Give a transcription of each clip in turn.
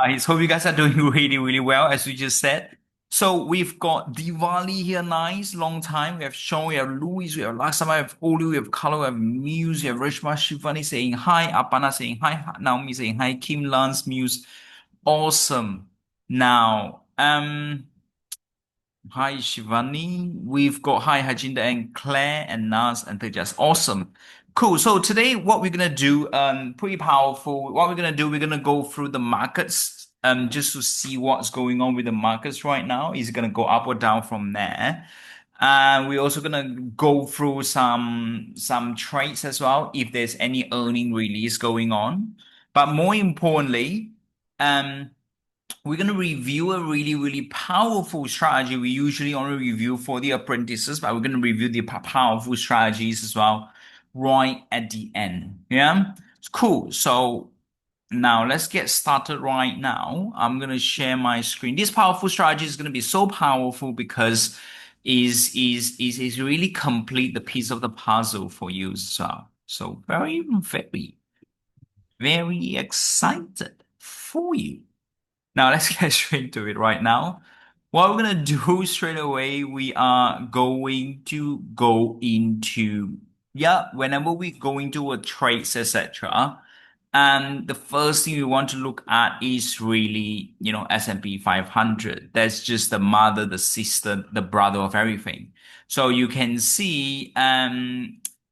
Guys, hope you guys are doing really, really well, as we just said. So we've got Diwali here, nice, long time. We have Sean, we have Louis, we have last time I have Oli, we have Carlo, we have Muse, we have Rishma Shivani saying hi, Apana saying hi, Naomi saying hi, Kim Lance, Muse. Awesome. Now, hi Shivani. We've got hi Hajinda and Claire and Nas and Tejas. Awesome. Cool. So today what we're gonna do, pretty powerful. What we're gonna do, we're gonna go through the markets, just to see what's going on with the markets right now. Is it gonna go up or down from there? And we're also gonna go through some trades as well, if there's any earning release going on. But more importantly, um we're going to review a really, really powerful strategy. We usually only review for the apprentices, but we're going to review the powerful strategies as well right at the end. Yeah, it's cool. So now let's get started right now. I'm going to share my screen. This powerful strategy is going to be so powerful because is really complete the piece of the puzzle for you. So very, very, very excited for you. Now let's get straight to it right now. What we're gonna do straight away, we are going to go into, yeah, whenever we go into a trades, etc. And the first thing we want to look at is really, S&P 500. That's just the mother, the sister, the brother of everything. So you can see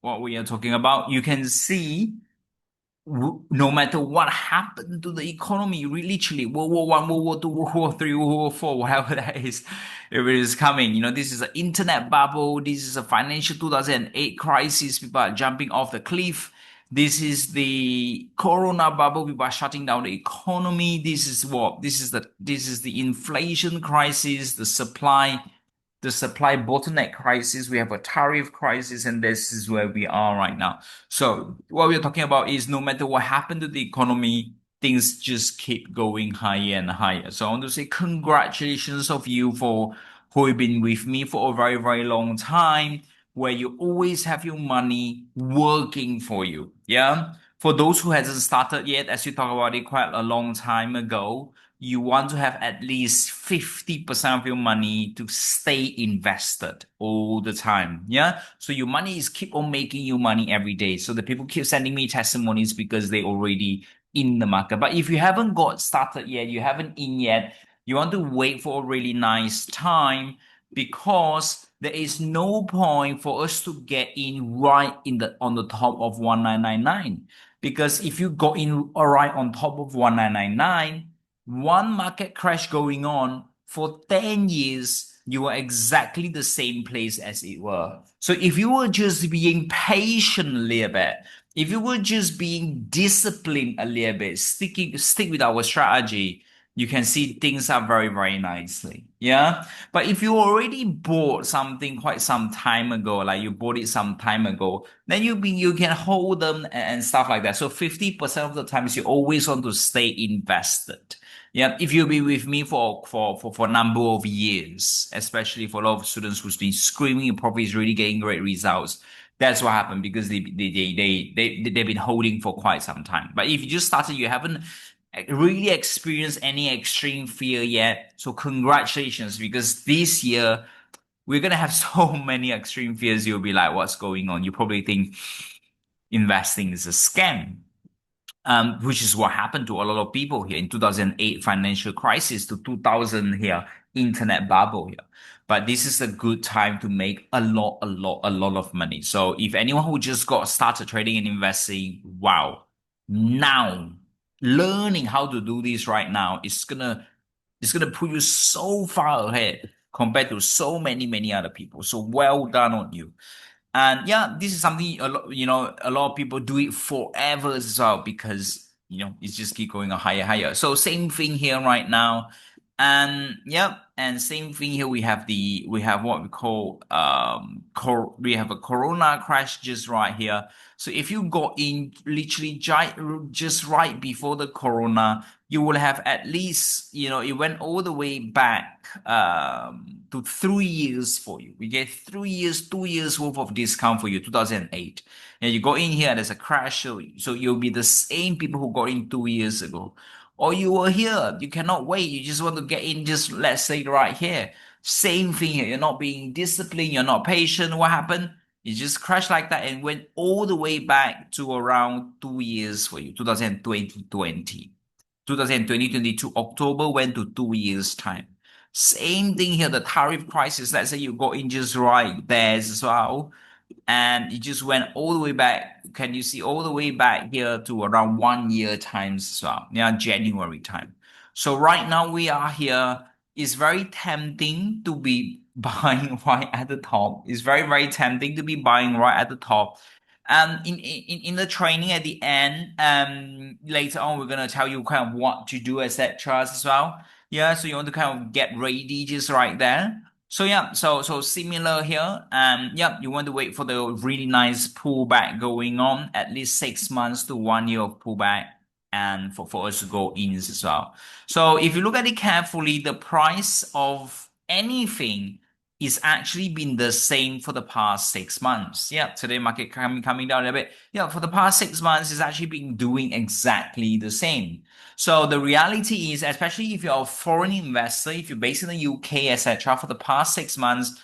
what we are talking about. You can see no matter what happened to the economy, literally World War One, World War Two, World War Three, World War Four, whatever that is, if it is coming, this is an internet bubble. This is a financial 2008 crisis. People are jumping off the cliff. This is the Corona bubble. People are shutting down the economy. This is what? This is the inflation crisis, the supply bottleneck crisis. We have a tariff crisis, and this is where we are right now. So what we're talking about is no matter what happened to the economy, things just keep going higher and higher. So I want to say congratulations of you for who have been with me for a very, very long time, where you always have your money working for you. Yeah. For those who hasn't started yet, as we talked about it quite a long time ago, you want to have at least 50% of your money to stay invested all the time. Yeah. So your money is keep on making you money every day. So the people keep sending me testimonies because they already in the market. But if you haven't got started yet, you haven't in yet, you want to wait for a really nice time because there is no point for us to get in right in the on the top of 1999. Because if you go in right on top of 1999, one market crash going on for 10 years, you are exactly the same place as it were. So if you were just being patient a little bit, if you were just being disciplined a little bit, stick with our strategy, you can see things are very, very nicely. Yeah. But if you already bought something quite some time ago, like you bought it some time ago, then you can hold them and stuff like that. So 50% of the times you always want to stay invested. Yeah, if you'll be with me for a number of years, especially for a lot of students who's been screaming your profit is really getting great results, that's what happened because they've been holding for quite some time. But if you just started, you haven't really experienced any extreme fear yet. So congratulations, because this year we're gonna have so many extreme fears. You'll be like, what's going on? You probably think investing is a scam, which is what happened to a lot of people here in 2008 financial crisis to 2000 here internet bubble here. But this is a good time to make a lot of money. So if anyone who just got started trading and investing, wow, now learning how to do this right now is gonna put you so far ahead compared to so many other people. So well done on you. And yeah, this is something a lot of people do it forever as well because it's just keep going higher. So same thing here right now. And yeah, and same thing here. We have what we call we have a corona crash just right here. So if you go in literally just right before the corona, you will have at least, it went all the way back to 3 years for you. We get 3 years, 2 years worth of discount for you, 2008. And you go in here, there's a crash, so you'll be the same people who got in 2 years ago. or you were here, you cannot wait, you just want to get in, just let's say right here. Same thing here. You're not being disciplined, you're not patient. What happened? You just crashed like that and went all the way back to around 2 years for you, 2020. 2022 October went to 2 years time. Same thing here, the tariff crisis. Let's say you got in just right there as well, and it just went all the way back. Can you see all the way back here to around 1 year times as well? Yeah, January time. So right now we are here. It's very tempting to be buying right at the top. It's very tempting to be buying right at the top. In the training at the end, later on we're gonna tell you kind of what to do, etc. as well. Yeah, so you want to kind of get ready just right there. So yeah, so similar here. Yeah, you want to wait for the really nice pullback going on, at least 6 months to 1 year of pullback, and for us to go in as well. So if you look at it carefully, the price of anything is actually been the same for the past 6 months. Yeah, today market coming down a little bit. Yeah, for the past 6 months, it's actually been doing exactly the same. So the reality is, especially if you're a foreign investor, if you're based in the UK, etc., for the past 6 months,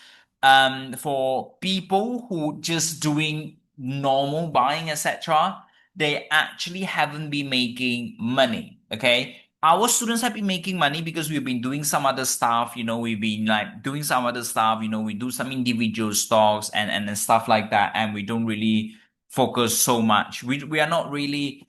for people who just doing normal buying, etc., they actually haven't been making money. Okay. Our students have been making money because we've been doing some other stuff, we've been like doing some other stuff, we do some individual stocks and stuff like that, and we don't really focus so much. We are not really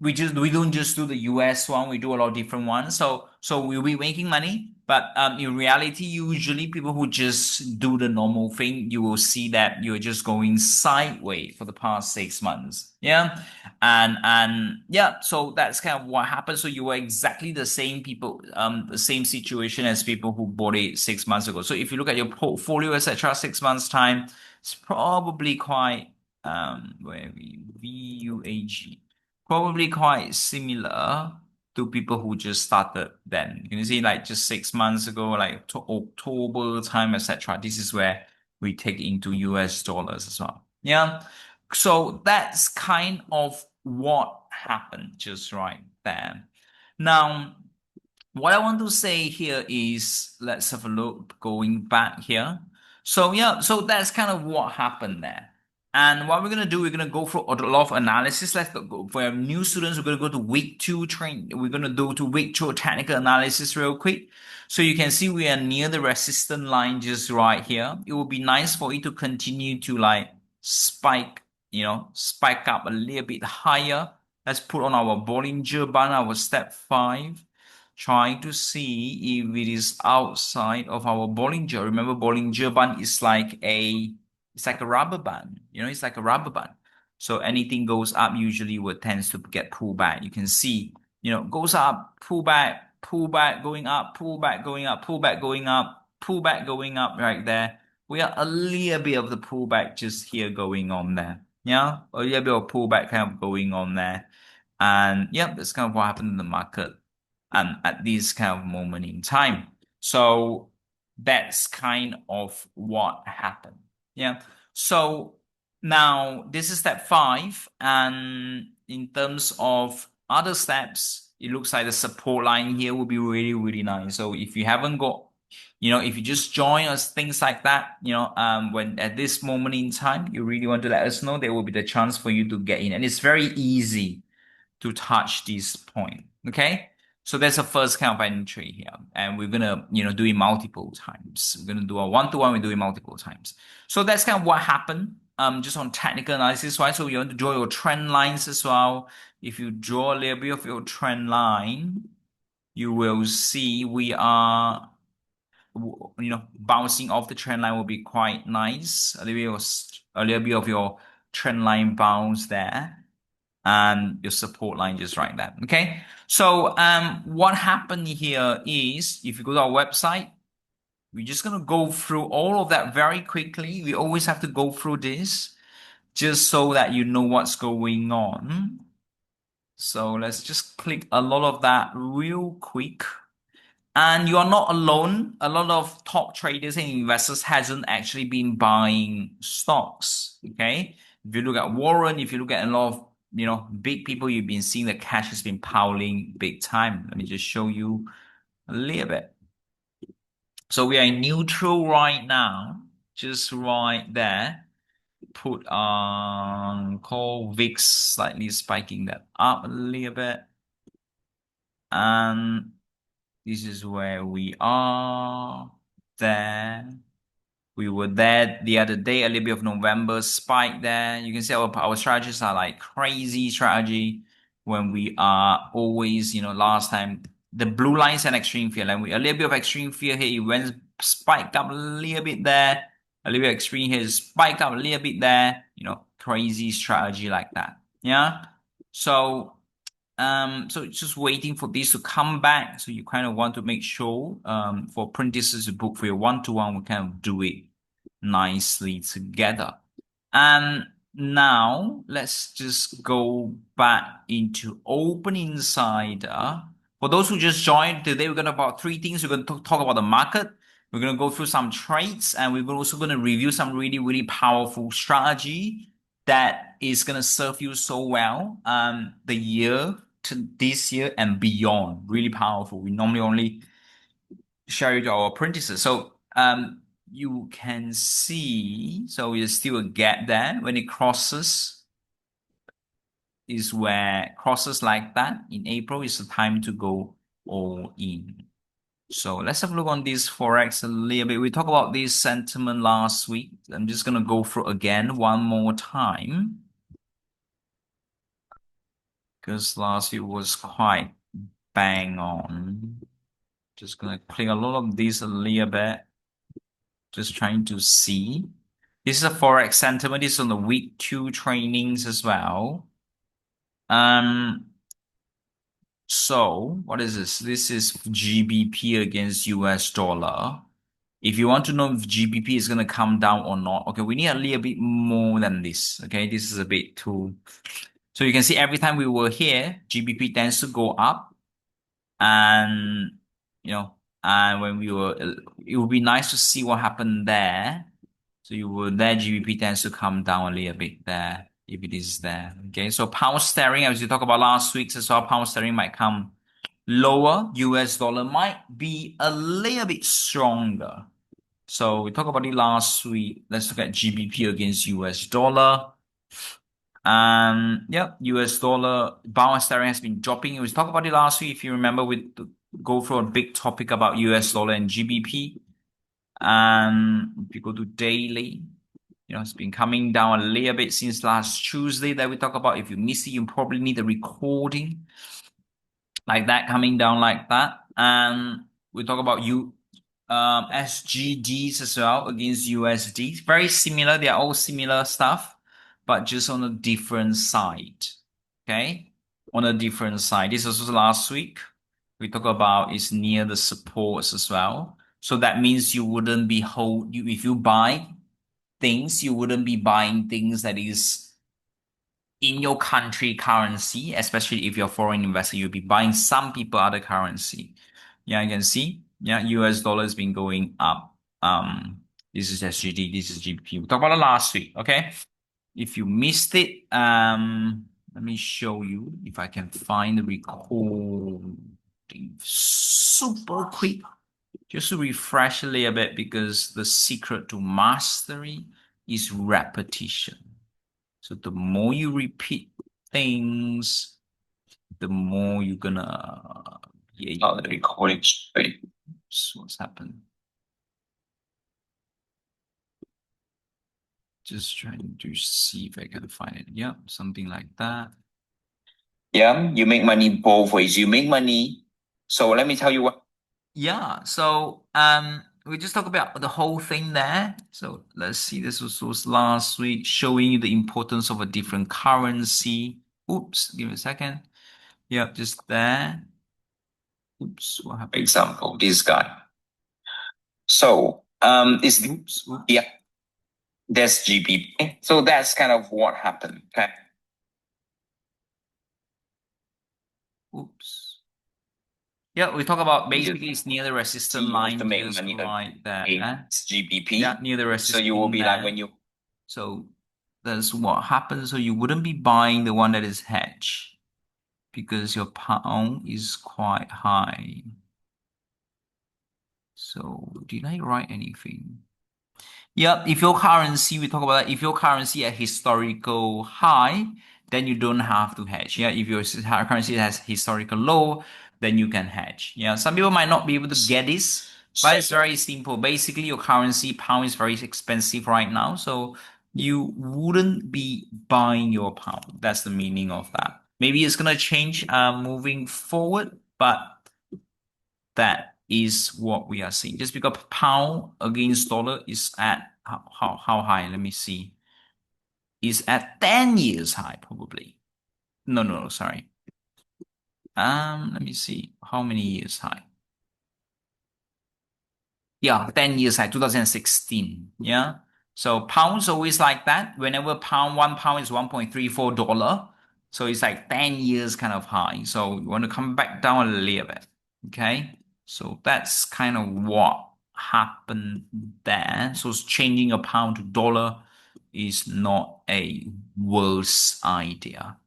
we don't just do the US one, we do a lot of different ones. So we'll be making money, but in reality, usually people who just do the normal thing, you will see that you're just going sideways for the past 6 months. Yeah. And yeah, so that's kind of what happened. So you were exactly the same people, the same situation as people who bought it 6 months ago. So if you look at your portfolio, etc., 6 months time, it's probably quite where we VUAG probably quite similar to people who just started then. You can see like just 6 months ago, like to October time, etc. This is where we take into US dollars as well. Yeah. So that's kind of what happened just right there. Now, what I want to say here is let's have a look going back here. So yeah, so that's kind of what happened there. And what we're gonna do, we're gonna go through a lot of analysis. Let's go for new students. We're gonna go to week two train. We're gonna do to week two technical analysis real quick. So you can see we are near the resistance line just right here. It would be nice for it to continue to like spike, spike up a little bit higher. Let's put on our Bollinger Band, our step 5, trying to see if it is outside of our Bollinger. Remember, Bollinger Band is like a rubber band. It's like a rubber band. So anything goes up usually will tends to get pulled back. You can see, goes up, pull back, going up, pull back, going up, pull back, going up, pull back, going up right there. We are a little bit of the pullback just here going on there. Yeah, a little bit of pullback kind of going on there. And yeah, that's kind of what happened in the market at this kind of moment in time. So that's kind of what happened. Yeah. So now this is step 5. And in terms of other steps, it looks like the support line here will be really, really nice. So if you haven't got, if you just join us, things like that, when at this moment in time, you really want to let us know, there will be the chance for you to get in. And it's very easy to touch this point. Okay. So that's the first kind of entry here. And we're gonna, do it multiple times. We're gonna do a one-to-one, we do it multiple times. So that's kind of what happened. Just on technical analysis, right? So you want to draw your trend lines as well. If you draw a little bit of your trend line, you will see we are, bouncing off the trend line will be quite nice. A little bit of your trend line bounce there, and your support line just right there. Okay. So what happened here is if you go to our website, we're just gonna go through all of that very quickly. We always have to go through this just so that you know what's going on. So let's just click a lot of that real quick. And you are not alone. A lot of top traders and investors hasn't actually been buying stocks. Okay. If you look at Warren, if you look at a lot of big people, you've been seeing the cash has been piling big time. Let me just show you a little bit. So we are in neutral right now, just right there. Put on call VIX, slightly spiking that up a little bit. And this is where we are there. We were there the other day, a little bit of November spike there. You can see our strategies are like crazy strategy when we are always, last time the blue lines and extreme fear. Like a little bit of extreme fear here, it went spiked up a little bit there. A little bit extreme here, spiked up a little bit there. Crazy strategy like that. Yeah. So it's just waiting for this to come back. So you kind of want to make sure, for apprentices to book for your one-to-one, we kind of do it nicely together. And now let's just go back into Open Insider. For those who just joined today, we're going to about three things. We're going to talk about the market. We're going to go through some trades, and we're also going to review some really, really powerful strategy that is going to serve you so well the year to this year and beyond. Really powerful. We normally only share it to our apprentices. So you can see, so there's still a gap there. When it crosses, is where crosses like that in April is the time to go all in. So let's have a look on this Forex a little bit. We talked about this sentiment last week. I'm just going to go through again one more time, because last week was quite bang on. Just going to click a lot of this a little bit. Just trying to see. This is a Forex sentiment. This is on the week 2 trainings as well. So what is this? This is GBP against US dollar. If you want to know if GBP is going to come down or not, okay, we need a little bit more than this. Okay, this is a bit too. So you can see every time we were here, GBP tends to go up, and and when we were, it would be nice to see what happened there. So you will there, GBP tends to come down a little bit there if it is there. Okay, so pound sterling, as we talked about last week as well, pound sterling might come lower. US dollar might be a little bit stronger. So we talked about it last week. Let's look at GBP against US dollar. Yep, US dollar, pound sterling has been dropping. We talked about it last week. If you remember, we go through a big topic about US dollar and GBP. If you go to daily, it's been coming down a little bit since last Tuesday that we talked about. If you miss it, you probably need a recording like that, coming down like that. And we talk about SGDs as well against USD. Very similar. They are all similar stuff, but just on a different side. Okay, on a different side. This was last week. We talk about is near the supports as well. So that means you wouldn't be if you buy things, you wouldn't be buying things that is in your country currency, especially if you're a foreign investor, you'll be buying some people other currency. Yeah, you can see. Yeah, US dollar has been going up. This is SGD, this is GBP. We talked about it last week, okay? If you missed it, let me show you if I can find the recording super quick. Just to refresh a little bit, because the secret to mastery is repetition. So the more you repeat things, the more you're gonna be able to recording straight. What's happened? Just trying to see if I can find it. Yeah, something like that. Yeah, you make money both ways. You make money. So let me tell you what. Yeah, so we just talk about the whole thing there. So let's see, this was last week, showing you the importance of a different currency. Oops, give me a second. Yep, just there. Oops, what happened? Example, this guy. So yeah, that's GBP. So that's kind of what happened. Okay. Oops. Yeah, we talk about basically it's near the resistance line, to make money right there. It's GBP. Yeah, near the resistance. So you will be like when you. So that's what happens. So you wouldn't be buying the one that is hedged because your pound is quite high. So did I write anything? Yep, if your currency, we talk about that, if your currency at historical high, then you don't have to hedge. Yeah, if your currency has historical low, then you can hedge. Yeah, some people might not be able to get this, but it's very simple. Basically, your currency, pound is very expensive right now, so you wouldn't be buying your pound. That's the meaning of that. Maybe it's gonna change moving forward, but that is what we are seeing. Just because pound against dollar is at how high? Let me see. Is at 10 years high, probably. No, sorry. Let me see. How many years high? Yeah, 10 years high, 2016. Yeah. So pounds always like that. Whenever one pound is $1.34. So it's like 10 years kind of high. So you want to come back down a little bit. Okay. So that's kind of what happened there. So changing a pound to dollar is not a worse idea.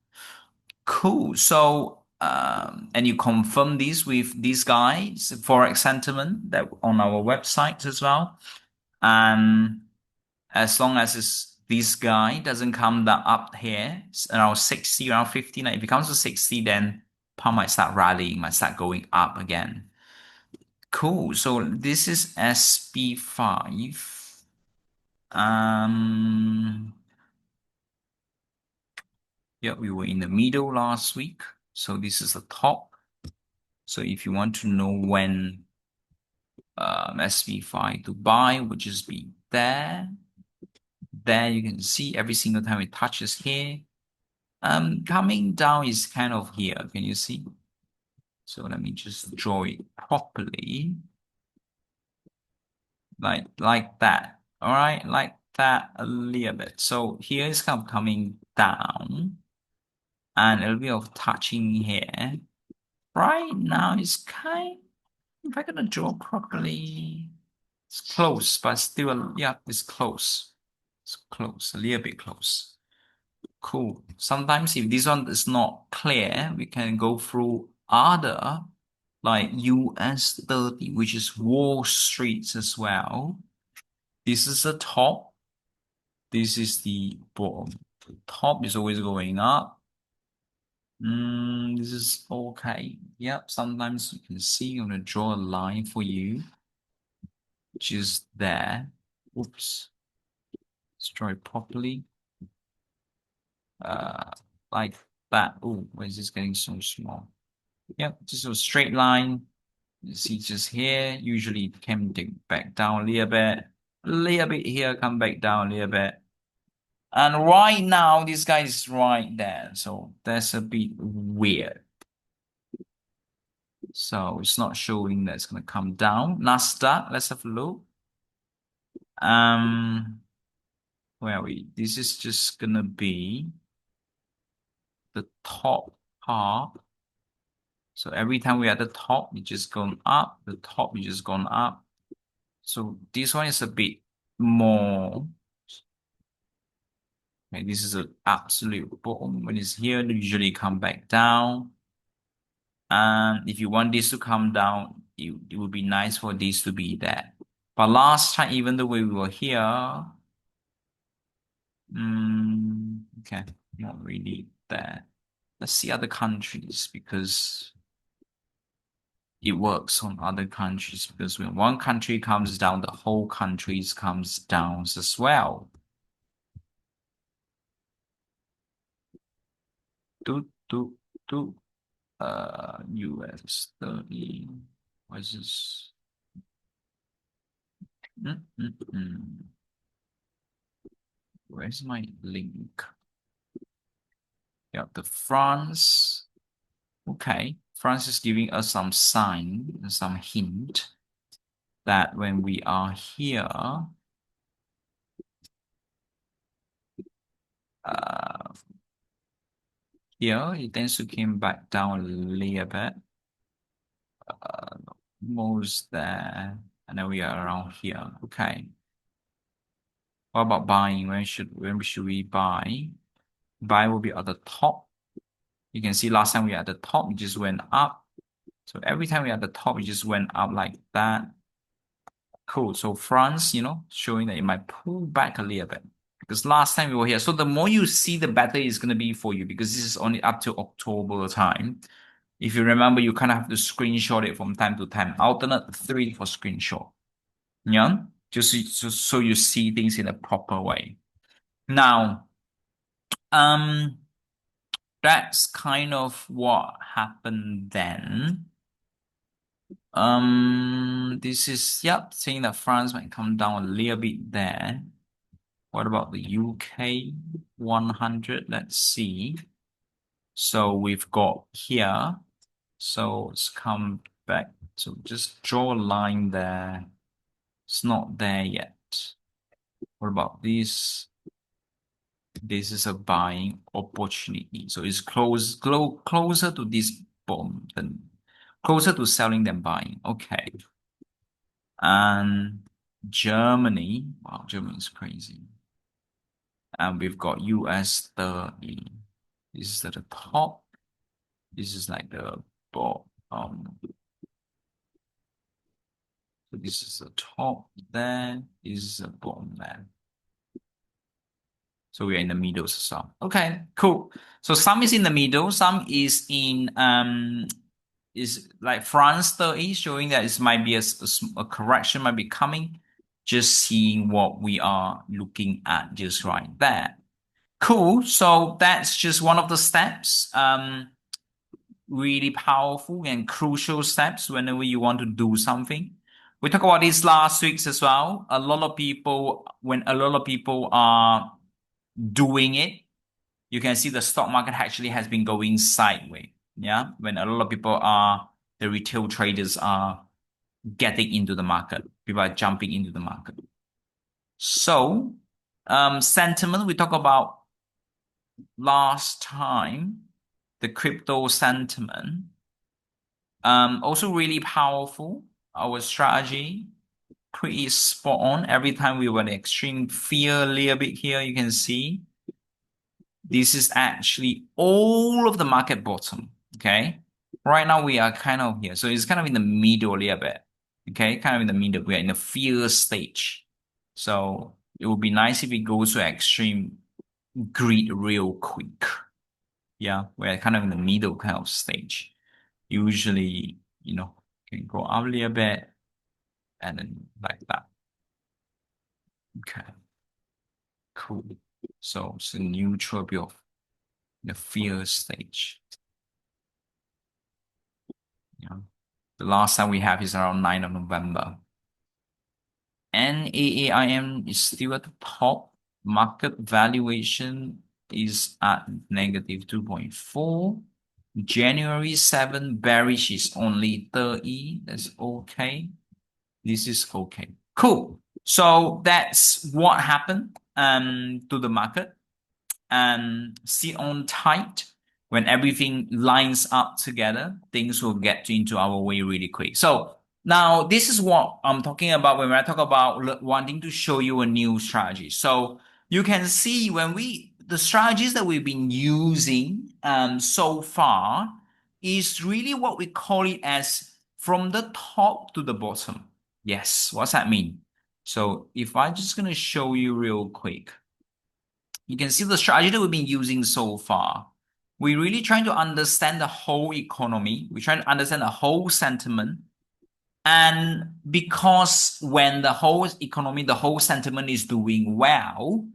Cool. So, and you confirm this with these guys, Forex sentiment that on our website as well. And as long as this guy doesn't come that up here, around 60, around 50, now if it comes to 60, then pound might start rallying, might start going up again. Cool. So this is SB5. Um, yeah, we were in the middle last week. So this is the top. So if you want to know when SB5 to buy, would just be there. There you can see every single time it touches here. Coming down is kind of here. Can you see? So let me just draw it properly. Like that. All right, like that a little bit. So here is kind of coming down and a little bit of touching here. Right now it's kind, if I'm gonna draw properly, it's close, but still, yeah, it's close. It's close, a little bit close. Cool. Sometimes if this one is not clear, we can go through other like US 30, which is Wall Street as well. This is the top. This is the bottom. The top is always going up. This is okay. Yep, sometimes you can see I'm gonna draw a line for you, which is there. Oops. Let's draw it properly. Uh, like that. Oh, why is this getting so small? Yep, just a straight line. You see just here, usually it can dig back down a little bit here, come back down a little bit. And right now, this guy is right there. So that's a bit weird. So it's not showing that it's going to come down. Nasdaq, let's have a look. Um, where are we? This is just going to be the top part. So every time we're at the top, it's just gone up. The top is just gone up. So this one is a bit more. Okay, this is an absolute bottom. When it's here, they usually come back down. And if you want this to come down, it would be nice for this to be there. But last time, even though we were here, okay, not really there. Let's see other countries because it works on other countries because when one country comes down, the whole country comes down as well. Do, do, do. US 30. What is this? Where's my link? Yeah, the France. Okay, France is giving us some sign, some hint that when we are here, uh, here it tends to come back down a little bit, almost there, and then we are around here. Okay. What about buying? When should we buy? Buy will be at the top. You can see last time we are at the top, it just went up. So every time we are at the top, it just went up like that. Cool. So France, showing that it might pull back a little bit because last time we were here. So the more you see, the better it's going to be for you because this is only up to October time. If you remember, you kind of have to screenshot it from time to time. Alternate 3 for screenshot. Yeah, just so you see things in a proper way. Now, um, that's kind of what happened then. This is, yep, saying that France might come down a little bit there. What about the UK 100? Let's see. So we've got here. So let's come back. So just draw a line there. It's not there yet. What about this? This is a buying opportunity. So it's closer to this bomb than closer to selling than buying. Okay. And Germany. Wow, Germany is crazy. And we've got US 30. This is at the top. This is like the bottom. So this is the top there. This is the bottom there. So we're in the middle as well. Okay, cool. So some is in the middle, some is in is like France 30, showing that it might be a correction might be coming. Just seeing what we are looking at just right there. Cool. So that's just one of the steps. Really powerful and crucial steps whenever you want to do something. We talked about this last week as well. When a lot of people are doing it, you can see the stock market actually has been going sideways. Yeah. When a lot of people the retail traders are getting into the market, people are jumping into the market. So, sentiment, we talked about last time, the crypto sentiment. Also really powerful. Our strategy, pretty spot on. Every time we were in extreme fear a little bit here, you can see this is actually all of the market bottom. Okay. Right now we are kind of here. So it's kind of in the middle a little bit. Okay. Kind of in the middle. We are in the fear stage. So it would be nice if it goes to extreme greed real quick. Yeah. We're kind of in the middle kind of stage. Usually, can go up a little bit and then like that. Okay. Cool. So it's a neutral bit of the fear stage. Yeah. The last time we have is around 9th of November. NAAIM is still at the top. Market valuation is at negative 2.4. January 7 bearish is only 30. That's okay. This is okay. Cool. So that's what happened to the market. Sit on tight. When everything lines up together, things will get into our way really quick. So now this is what I'm talking about when I talk about wanting to show you a new strategy. So you can see the strategies that we've been using so far is really what we call it as from the top to the bottom. Yes, what's that mean? So if I'm just going to show you real quick, you can see the strategy that we've been using so far. We're really trying to understand the whole economy. We're trying to understand the whole sentiment. And because when the whole economy, the whole sentiment is doing well,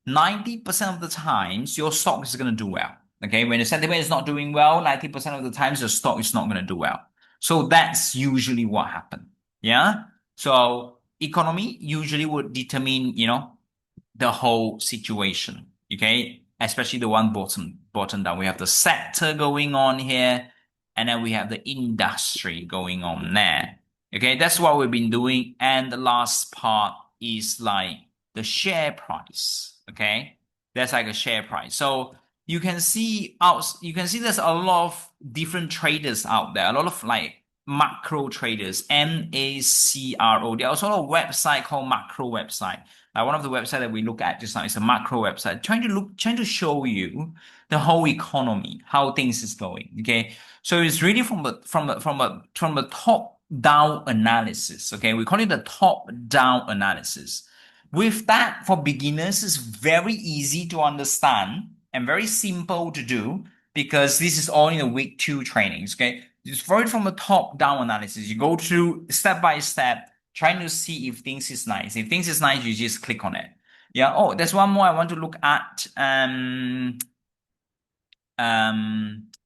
90% of the times your stock is going to do well. Okay. When the sentiment is not doing well, 90% of the times your stock is not going to do well. So that's usually what happens. Yeah. So economy usually would determine, the whole situation. Okay. Especially the one bottom down. We have the sector going on here, and then we have the industry going on there. Okay, that's what we've been doing. And the last part is like the share price. Okay, that's like a share price. So you can see there's a lot of different traders out there, a lot of like macro traders, MACRO. There's also a website called Macro website. Like one of the websites that we look at just now is a macro website, trying to show you the whole economy, how things is going. Okay, so it's really from a top down analysis. Okay, we call it the top down analysis. With that, for beginners, it's very easy to understand and very simple to do because this is all in the week 2 trainings. Okay, it's very from a top down analysis. You go through step by step, trying to see if things is nice. If things is nice, you just click on it. Yeah. Oh, there's one more I want to look at.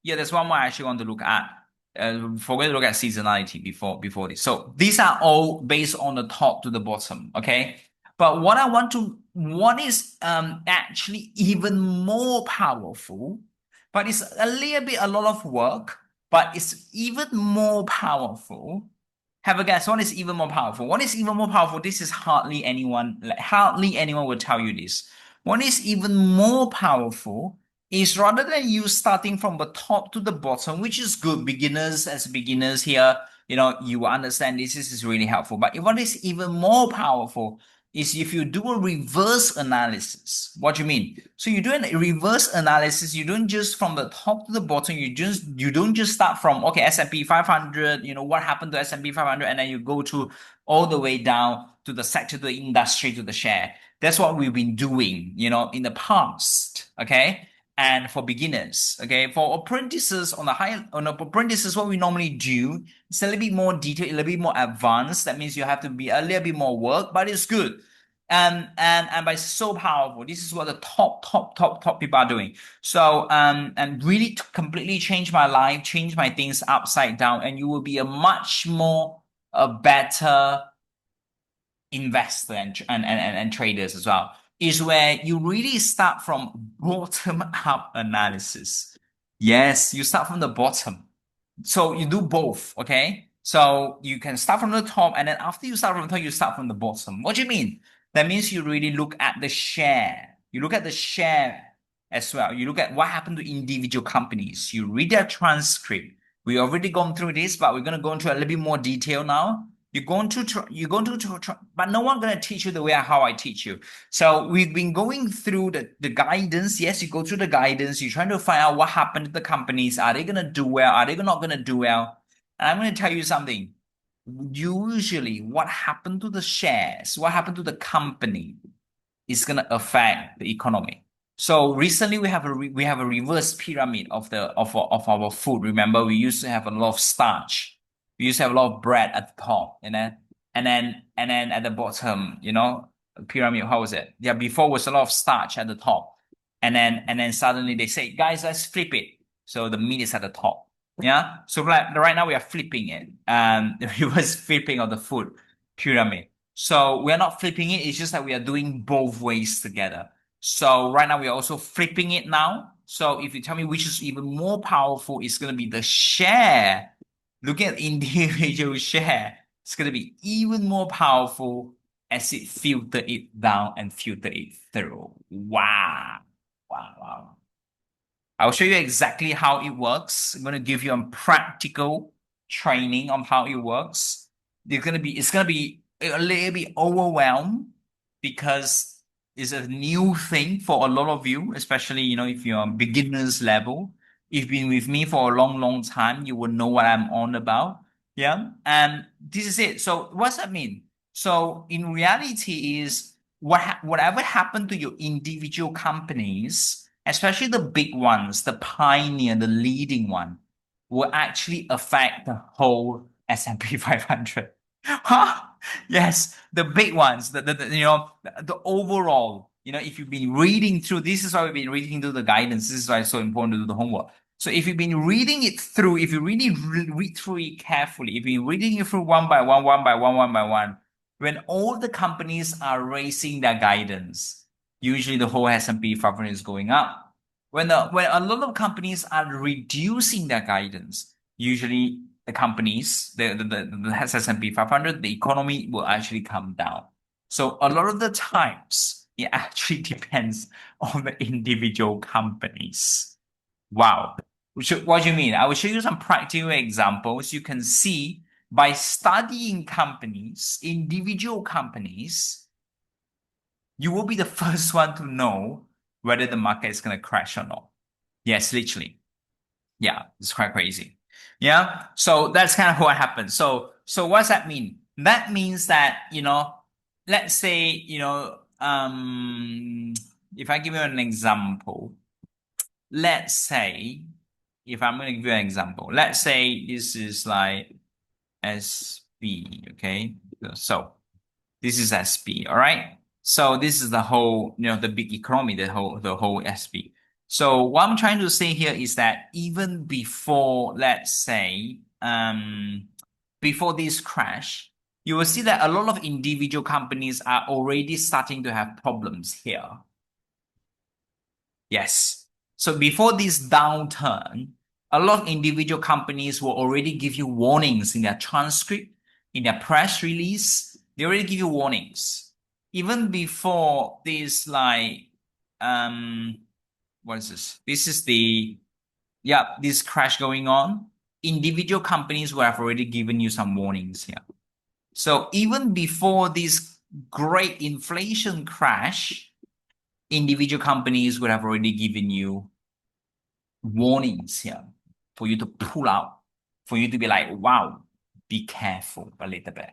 Yeah, there's one more I actually want to look at. Forget to look at seasonality before this. So these are all based on the top to the bottom. Okay. But what is actually even more powerful, but it's a lot of work, but it's even more powerful. Have a guess. What is even more powerful? What is even more powerful? This is hardly anyone will tell you this. What is even more powerful is rather than you starting from the top to the bottom, which is good. Beginners here, you will understand this is really helpful. But what is even more powerful is if you do a reverse analysis. What do you mean? So you do a reverse analysis. You don't just from the top to the bottom. You don't just start from okay S&P 500. What happened to S&P 500, and then you go to all the way down to the sector, to the industry, to the share. That's what we've been doing, in the past. Okay. And for beginners, okay, for apprentices apprentices, what we normally do is a little bit more detailed, a little bit more advanced. That means you have to be a little bit more work, but it's good. And by so powerful, this is what the top people are doing. So and really completely change my life, change my things upside down, and you will be a better investor and traders as well, is where you really start from bottom up analysis. Yes, you start from the bottom. So you do both, okay? So you can start from the top, and then after you start from the top, you start from the bottom. What do you mean? That means you really look at the share. You look at the share as well. You look at what happened to individual companies. You read their transcript. We already gone through this, but we're going to go into a little bit more detail now. But no one going to teach you the way how I teach you. So we've been going through the guidance. Yes, you go through the guidance. You're trying to find out what happened to the companies. Are they going to do well? Are they not going to do well? And I'm going to tell you something. Usually, what happened to the shares, what happened to the company is going to affect the economy. So recently we have a reverse pyramid of our food. Remember, we used to have a lot of starch. We used to have a lot of bread at the top, and then at the bottom, pyramid. How was it? Yeah, before was a lot of starch at the top, and then suddenly they say, guys, let's flip it. So the meat is at the top. Yeah. So right now we are flipping it. The reverse flipping of the food pyramid. So we're not flipping it. It's just that we are doing both ways together. So right now we are also flipping it now. So if you tell me which is even more powerful, it's going to be the share. Looking at individual share, it's going to be even more powerful as it filter it down and filter it through. Wow. Wow. Wow. I'll show you exactly how it works. I'm going to give you a practical training on how it works. It's gonna be a little bit overwhelmed because it's a new thing for a lot of you, especially if you're on beginners level. If you've been with me for a long, long time, you will know what I'm on about. Yeah, and this is it. So what's that mean? So in reality, is whatever happened to your individual companies, especially the big ones, the pioneer, the leading one, will actually affect the whole S&P 500. Huh? Yes, the big ones, the overall, if you've been reading through, this is why we've been reading through the guidance. This is why it's so important to do the homework. So if you've been reading it through, if you really read through it carefully, if you're reading it through one by one, when all the companies are raising their guidance, usually the whole S&P 500 is going up. When a lot of companies are reducing their guidance, usually the companies, the S&P 500, the economy will actually come down. So a lot of the times, it actually depends on the individual companies. Wow. What do you mean? I will show you some practical examples. You can see by studying companies, individual companies, you will be the first one to know whether the market is going to crash or not. Yes, literally. Yeah, it's quite crazy. Yeah. So that's kind of what happened. So what's that mean? That means that, let's say, if I give you an example, let's say, if I'm going to give you an example, let's say this is like SB, okay? So this is SB, all right? So this is the whole, the big economy, the whole SB. So what I'm trying to say here is that even before, let's say, before this crash, you will see that a lot of individual companies are already starting to have problems here. Yes. So before this downturn, a lot of individual companies will already give you warnings in their transcript, in their press release. They already give you warnings. Even before this, like, what is this? This is this crash going on. Individual companies will have already given you some warnings here. So even before this great inflation crash, individual companies would have already given you warnings here for you to pull out, for you to be like, wow, be careful a little bit.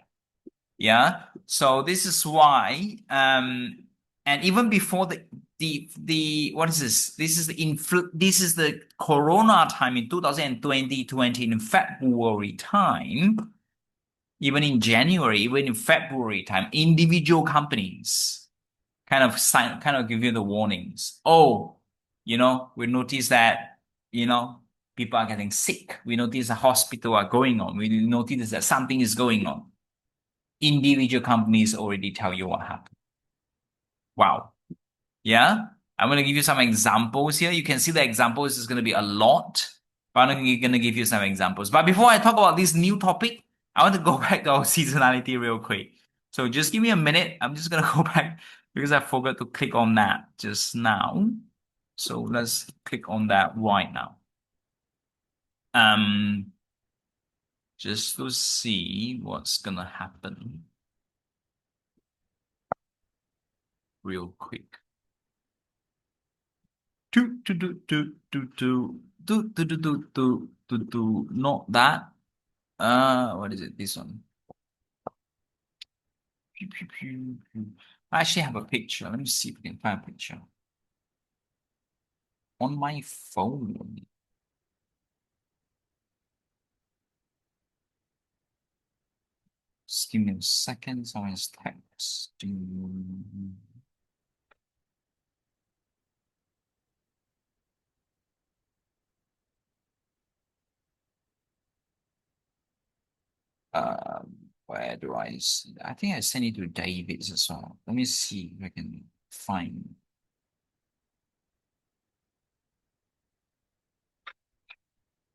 Yeah. So this is why, and even before the what is this? This is the Corona time in 2020 in February time. Even in January, even in February time, individual companies kind of give you the warnings. Oh, we notice that, people are getting sick. We notice the hospital are going on. We notice that something is going on. Individual companies already tell you what happened. Wow. Yeah. I'm going to give you some examples here. You can see the examples is going to be a lot, but I'm going to give you some examples. But before I talk about this new topic, I want to go back to our seasonality real quick. So just give me a minute. I'm just going to go back because I forgot to click on that just now. So let's click on that right now. Um, just to see what's going to happen real quick. Not that. What is it? This one. I actually have a picture. Let me see if we can find a picture on my phone. Just give me a second. Someone's texting. Where do I see? I think I sent it to David's as well. Let me see if I can find.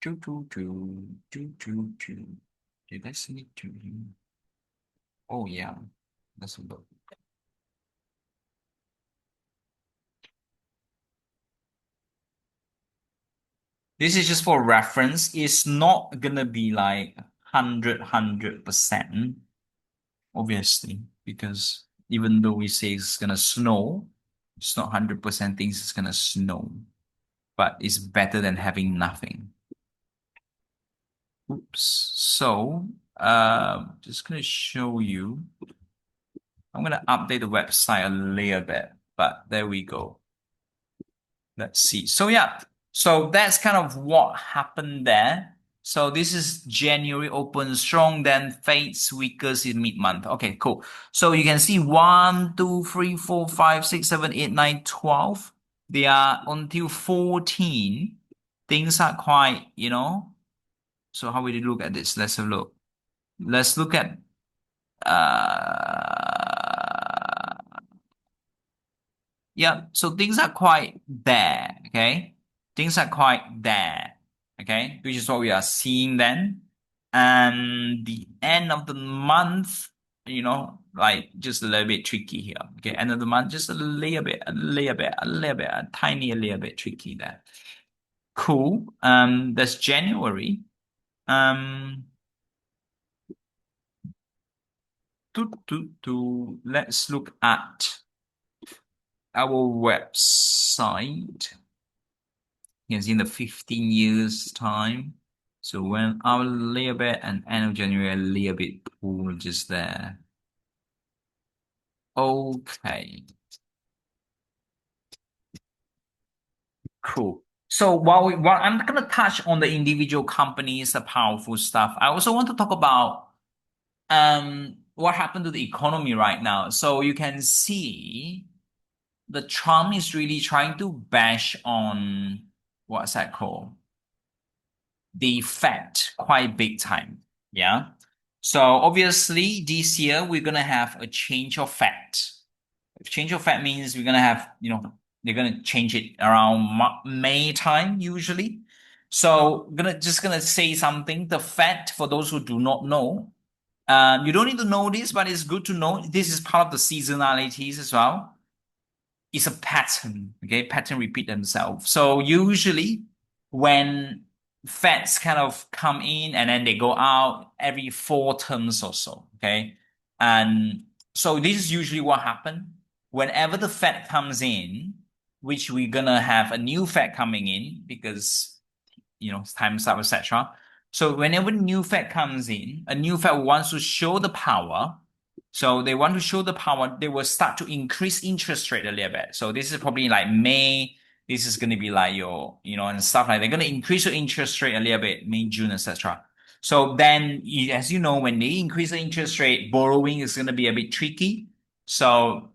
Did I send it to him? Oh yeah, let's look. This is just for reference. It's not gonna be like 100%, obviously, because even though we say it's gonna snow, it's not 100% things it's gonna snow, but it's better than having nothing. Oops. So, just gonna show you. I'm gonna update the website a little bit, but there we go. Let's see. So yeah, so that's kind of what happened there. So this is January open strong, then fades weakest in mid-month. Okay, cool. So you can see 1, 2, 3, 4, 5, 6, 7, 8, 9, 12. They are until 14. Things are quite, So how will you look at this? Let's have a look. Let's look at yeah, so things are quite there, okay? Things are quite there, okay? Which is what we are seeing then. And the end of the month, like just a little bit tricky here. Okay, end of the month, just a little bit, a tiny little bit tricky there. Cool. That's January. Um, let's look at our website. You can see in the 15 years time. So when our little bit and end of January a little bit pool just there. Okay, cool. So while I'm gonna touch on the individual companies, the powerful stuff, I also want to talk about what happened to the economy right now. So you can see the Trump is really trying to bash on what's that called? The Fed quite big time. Yeah. So obviously this year we're gonna have a change of Fed. Change of Fed means we're gonna have, they're gonna change it around May time usually. So gonna say something. The Fed, for those who do not know, you don't need to know this, but it's good to know. This is part of the seasonalities as well. It's a pattern. Okay, pattern repeat themselves. So usually when Feds kind of come in and then they go out every 4 terms or so. Okay. And so this is usually what happens. Whenever the Fed comes in, which we're gonna have a new Fed coming in because time's up, etc. So whenever new Fed comes in, a new Fed wants to show the power. So they want to show the power, they will start to increase interest rate a little bit. So this is probably like May. This is going to be like and stuff like they're going to increase your interest rate a little bit, May, June, etc. So then, as you know, when they increase the interest rate, borrowing is going to be a bit tricky. So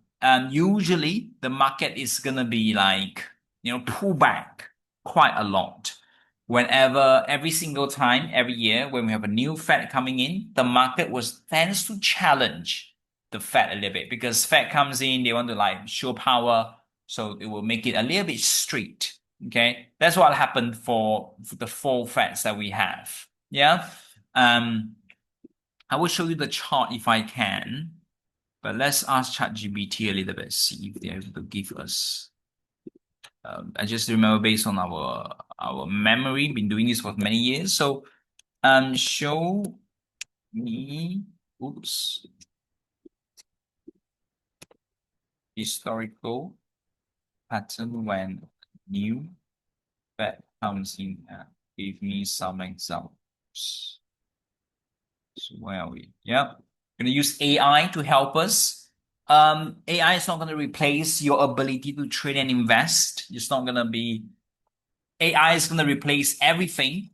usually the market is going to be like, pull back quite a lot. Whenever every single time, every year, when we have a new Fed coming in, the market was tends to challenge the Fed a little bit because Fed comes in, they want to like show power, so it will make it a little bit strict. Okay, that's what happened for the 4 Feds that we have. Yeah. Um, I will show you the chart if I can, but let's ask ChatGPT a little bit, see if they're able to give us. I just remember based on our memory, been doing this for many years. So show me, oops, historical pattern when new Fed comes in. Give me some examples. So where are we? Yeah, gonna use AI to help us. AI is not gonna replace your ability to trade and invest. It's not gonna be. AI is gonna replace everything.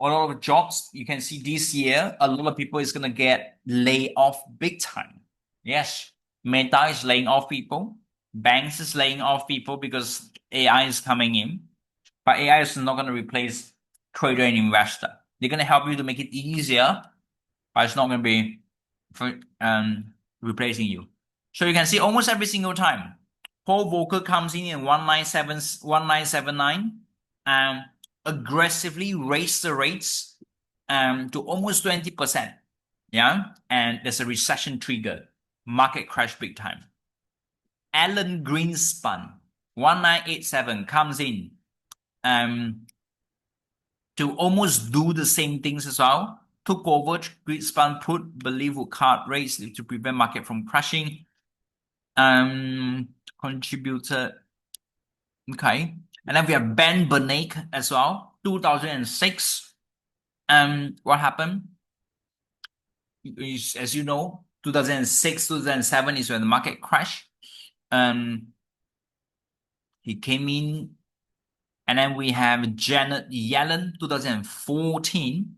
A lot of jobs you can see this year, a lot of people is gonna get laid off big time. Yes, Meta is laying off people, banks is laying off people because AI is coming in, but AI is not gonna replace trader and investor. They're gonna help you to make it easier, but it's not gonna be for replacing you. So you can see almost every single time, Paul Volcker comes in 1979 and aggressively raise the rates to almost 20%. Yeah. And there's a recession trigger. Market crash big time. Alan Greenspan, 1987, comes in to almost do the same things as well. Took over, Greenspan put, believe would cut rates to prevent market from crashing. Contributed. Okay. And then we have Ben Bernanke as well, 2006. What happened? As you know, 2006, 2007 is when the market crashed. He came in, and then we have Janet Yellen, 2014,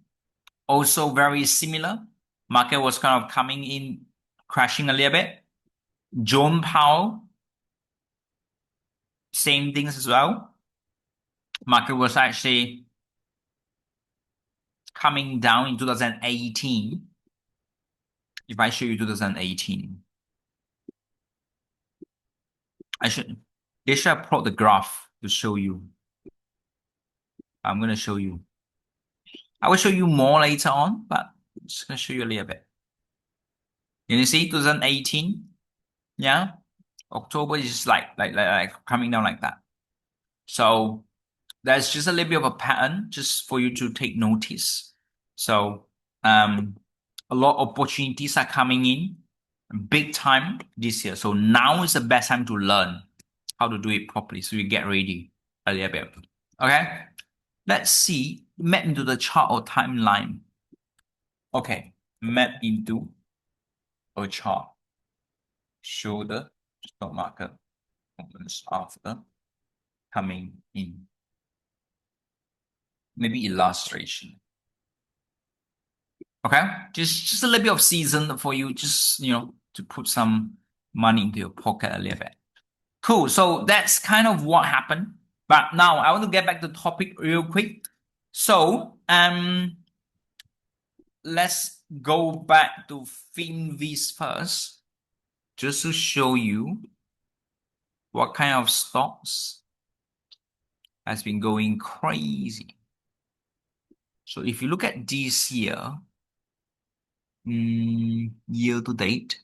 also very similar. Market was kind of coming in, crashing a little bit. Jerome Powell, same things as well. Market was actually coming down in 2018. If I show you 2018, they should have plot the graph to show you. I'm going to show you. I will show you more later on, but I'm just going to show you a little bit. Can you see 2018? Yeah. October is like coming down like that. So There's just a little bit of a pattern just for you to take notice. So um, a lot of opportunities are coming in big time this year. So now is the best time to learn how to do it properly. So you get ready a little bit. Okay. Let's see. Map into the chart or timeline. Okay. Map into a chart. Show the stock market movements after coming in. Maybe illustration. Okay, just a little bit of season for you, just to put some money into your pocket a little bit. Cool. So that's kind of what happened. But now I want to get back to the topic real quick. So let's go back to FinVis first, just to show you what kind of stocks has been going crazy. So if you look at this year, year to date,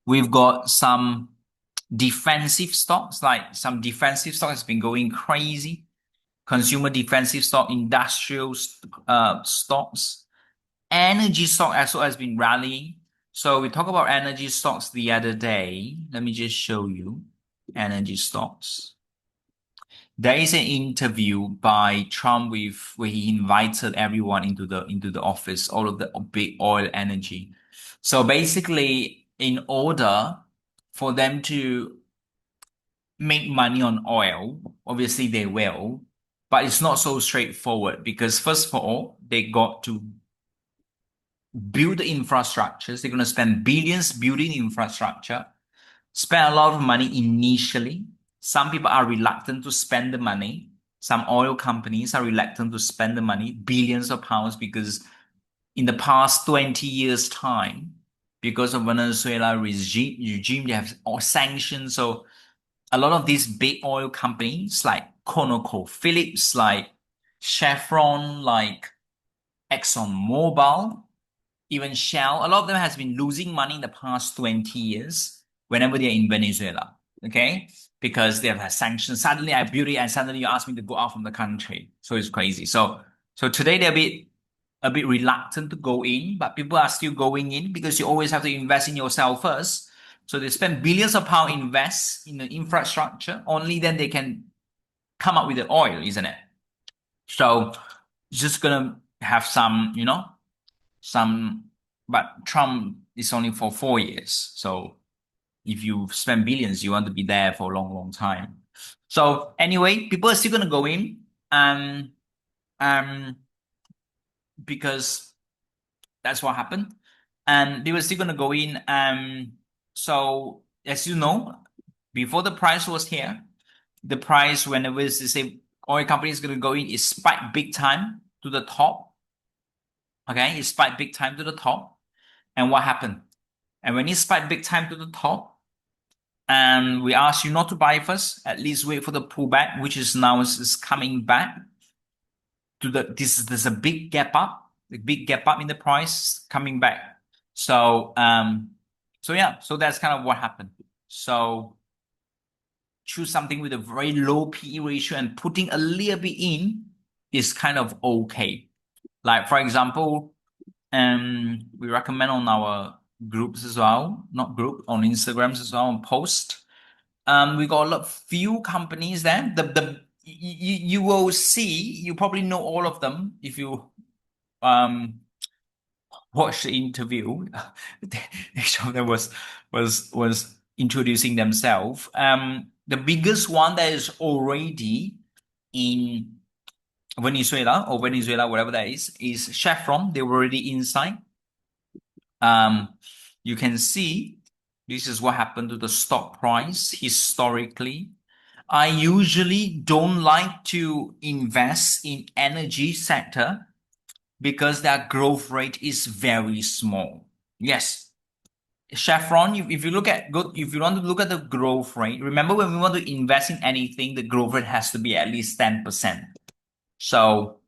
we've got some defensive stocks, like some defensive stock has been going crazy. Consumer defensive stock, industrial stocks, energy stock also has been rallying. So we talked about energy stocks the other day. Let me just show you energy stocks. There is an interview by Trump where he invited everyone into the office, all of the big oil energy. So basically, in order for them to make money on oil, obviously they will, but it's not so straightforward because first of all, they got to build the infrastructures. They're going to spend billions building infrastructure, spend a lot of money initially. Some people are reluctant to spend the money. Some oil companies are reluctant to spend the money, billions of pounds, because in the past 20 years' time, because of Venezuela regime, they have all sanctions. So a lot of these big oil companies like ConocoPhillips, like Chevron, like ExxonMobil, even Shell, a lot of them has been losing money in the past 20 years whenever they're in Venezuela, okay? Because they have had sanctions. Suddenly I build it and suddenly you ask me to go out from the country. So it's crazy. So today they're a bit reluctant to go in, but people are still going in because you always have to invest in yourself first. So they spend billions of pounds invest in the infrastructure. Only then they can come up with the oil, isn't it? So it's just gonna have some, but Trump is only for 4 years. So if you spend billions, you want to be there for a long, long time. So anyway, people are still gonna go in, um, because that's what happened, and they were still gonna go in. So as you know, before the price was here, the price whenever they say oil company is gonna go in, it spiked big time to the top. Okay, it spiked big time to the top, and what happened? And when it spiked big time to the top, and we asked you not to buy first, at least wait for the pullback, which is now is coming back to there's a big gap up, in the price coming back. So yeah, so that's kind of what happened. So choose something with a very low PE ratio and putting a little bit in is kind of okay. Like for example, we recommend on our groups as well, not group, on Instagrams as well, on post. We got few companies there. You will see, you probably know all of them if you watch the interview. Each of them was introducing themselves. The biggest one that is already in Venezuela, whatever that is Chevron. They were already inside. You can see this is what happened to the stock price historically. I usually don't like to invest in energy sector because their growth rate is very small. Yes, Chevron, if you look at good, if you want to look at the growth rate, remember when we want to invest in anything, the growth rate has to be at least 10%. So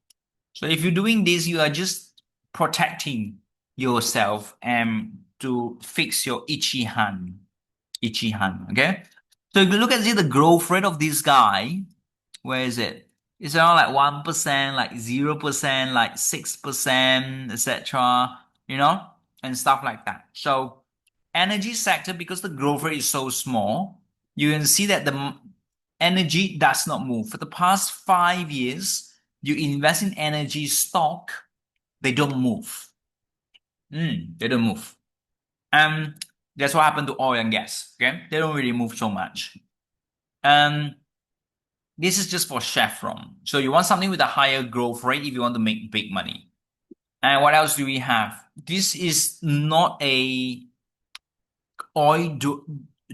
if you're doing this, you are just protecting yourself and to fix your itchy hand. Okay? So if you look at the growth rate of this guy, where is it? It's around like 1%, like 0%, like 6%, etc. You know, and stuff like that. So energy sector, because the growth rate is so small, you can see that energy does not move. For the past 5 years, you invest in energy stock, they don't move. They don't move. Um, that's what happened to oil and gas. Okay, they don't really move so much. Um, this is just for Chevron. So you want something with a higher growth rate if you want to make big money. And what else do we have? This is not a oil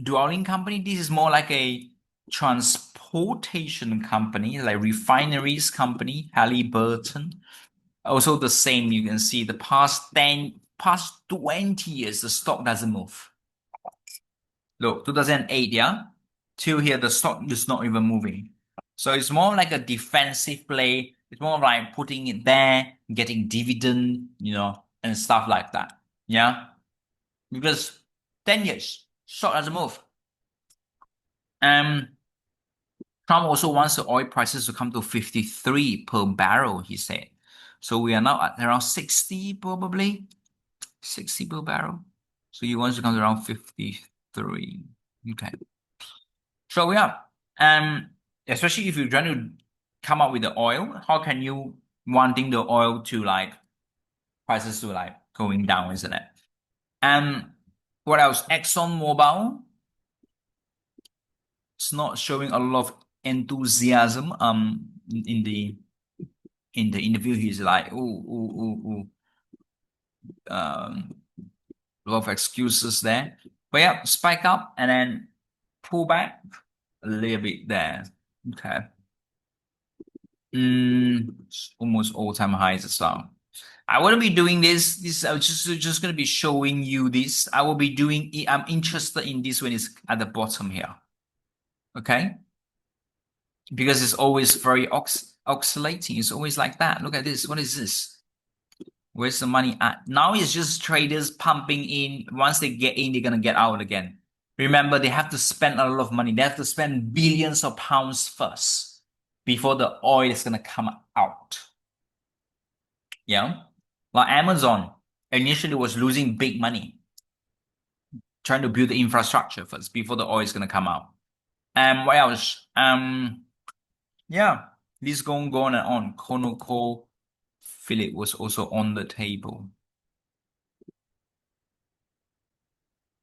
dwelling company. This is more like a transportation company, like refineries company, Halliburton. Also the same, you can see the past 20 years, the stock doesn't move. Look, 2008, yeah? Till here, the stock is not even moving. So it's more like a defensive play. It's more like putting it there, getting dividend, and stuff like that. Yeah? Because 10 years, stock doesn't move. Um, Trump also wants the oil prices to come to 53 per barrel, he said. So we are now at around 60 probably, 60 per barrel. So he wants to come to around 53. Okay. So yeah, um, especially if you're trying to come up with the oil, how can you wanting the oil to like prices to like going down, isn't it? What else? Exxon Mobil, it's not showing a lot of enthusiasm. In the interview, he's like, a lot of excuses there. But yeah, spike up and then pull back a little bit there. Okay. It's almost all-time highs as well. I wouldn't be doing this. This I was just gonna be showing you this. I will be doing it. I'm interested in this when it's at the bottom here. Okay? Because it's always very oscillating. It's always like that. Look at this. What is this? Where's the money at? Now it's just traders pumping in. Once they get in, they're gonna get out again. Remember, they have to spend a lot of money. They have to spend billions of pounds first before the oil is gonna come out. Yeah. Like Amazon initially was losing big money trying to build the infrastructure first before the oil is gonna come out. What else? Yeah, this going on and on. Conoco Philip was also on the table.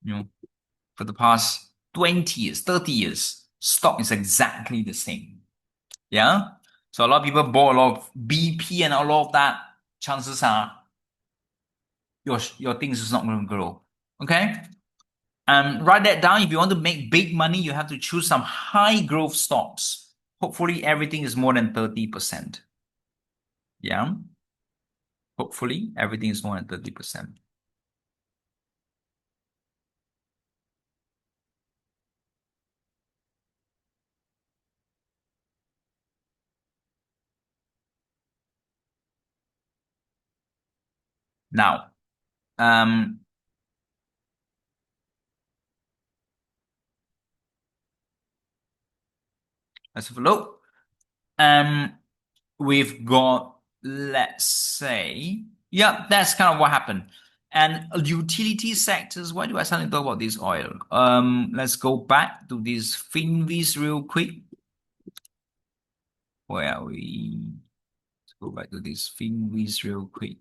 You know, for the past 20 years, 30 years, stock is exactly the same. Yeah. So a lot of people bought a lot of BP and a lot of that. Chances are your things is not going to grow. Okay. Write that down. If you want to make big money, you have to choose some high growth stocks. Hopefully, everything is more than 30%. Yeah. Hopefully, everything is more than 30%. Now, um, let's have a look. Um, we've got, let's say, yeah, that's kind of what happened. And utility sectors, why do I suddenly talk about this oil? Let's go back to these Finvies real quick. Where are we? Let's go back to these Finvies real quick.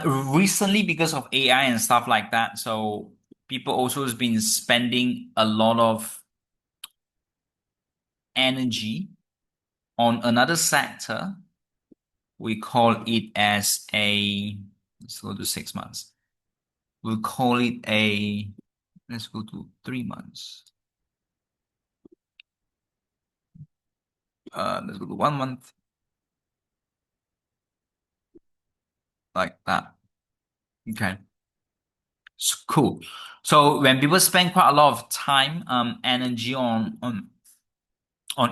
Recently, because of AI and stuff like that, so people also has been spending a lot of energy on another sector. We call it as a, let's go to 6 months. We'll call it a, let's go to 3 months. Let's go to 1 month. Like that. Okay. So, cool. So when people spend quite a lot of time, energy on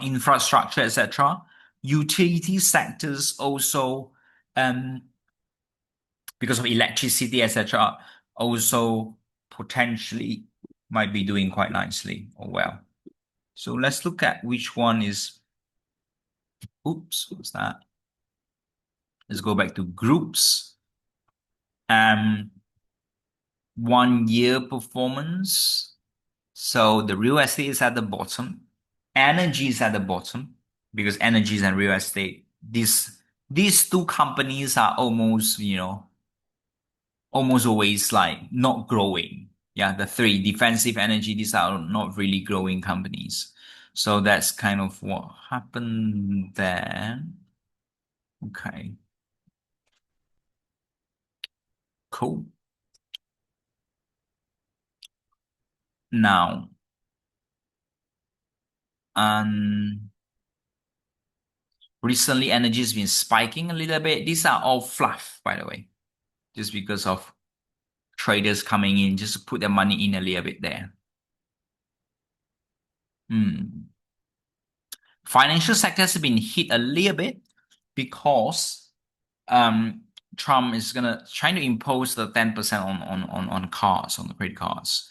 infrastructure, etc., utility sectors also um because of electricity, etc., also potentially might be doing quite nicely or well. So let's look at which one is, oops, what's that? Let's go back to groups. 1 year performance. So the real estate is at the bottom. Energy is at the bottom because energies and real estate, these two companies are almost, almost always like not growing. Yeah, the three, defensive energy, these are not really growing companies. So that's kind of what happened there. Okay, cool. Now, um, recently energy has been spiking a little bit. These are all fluff, by the way, just because of traders coming in just to put their money in a little bit there. Financial sector has been hit a little bit because Trump is trying to impose the 10% on cars, on the credit cards.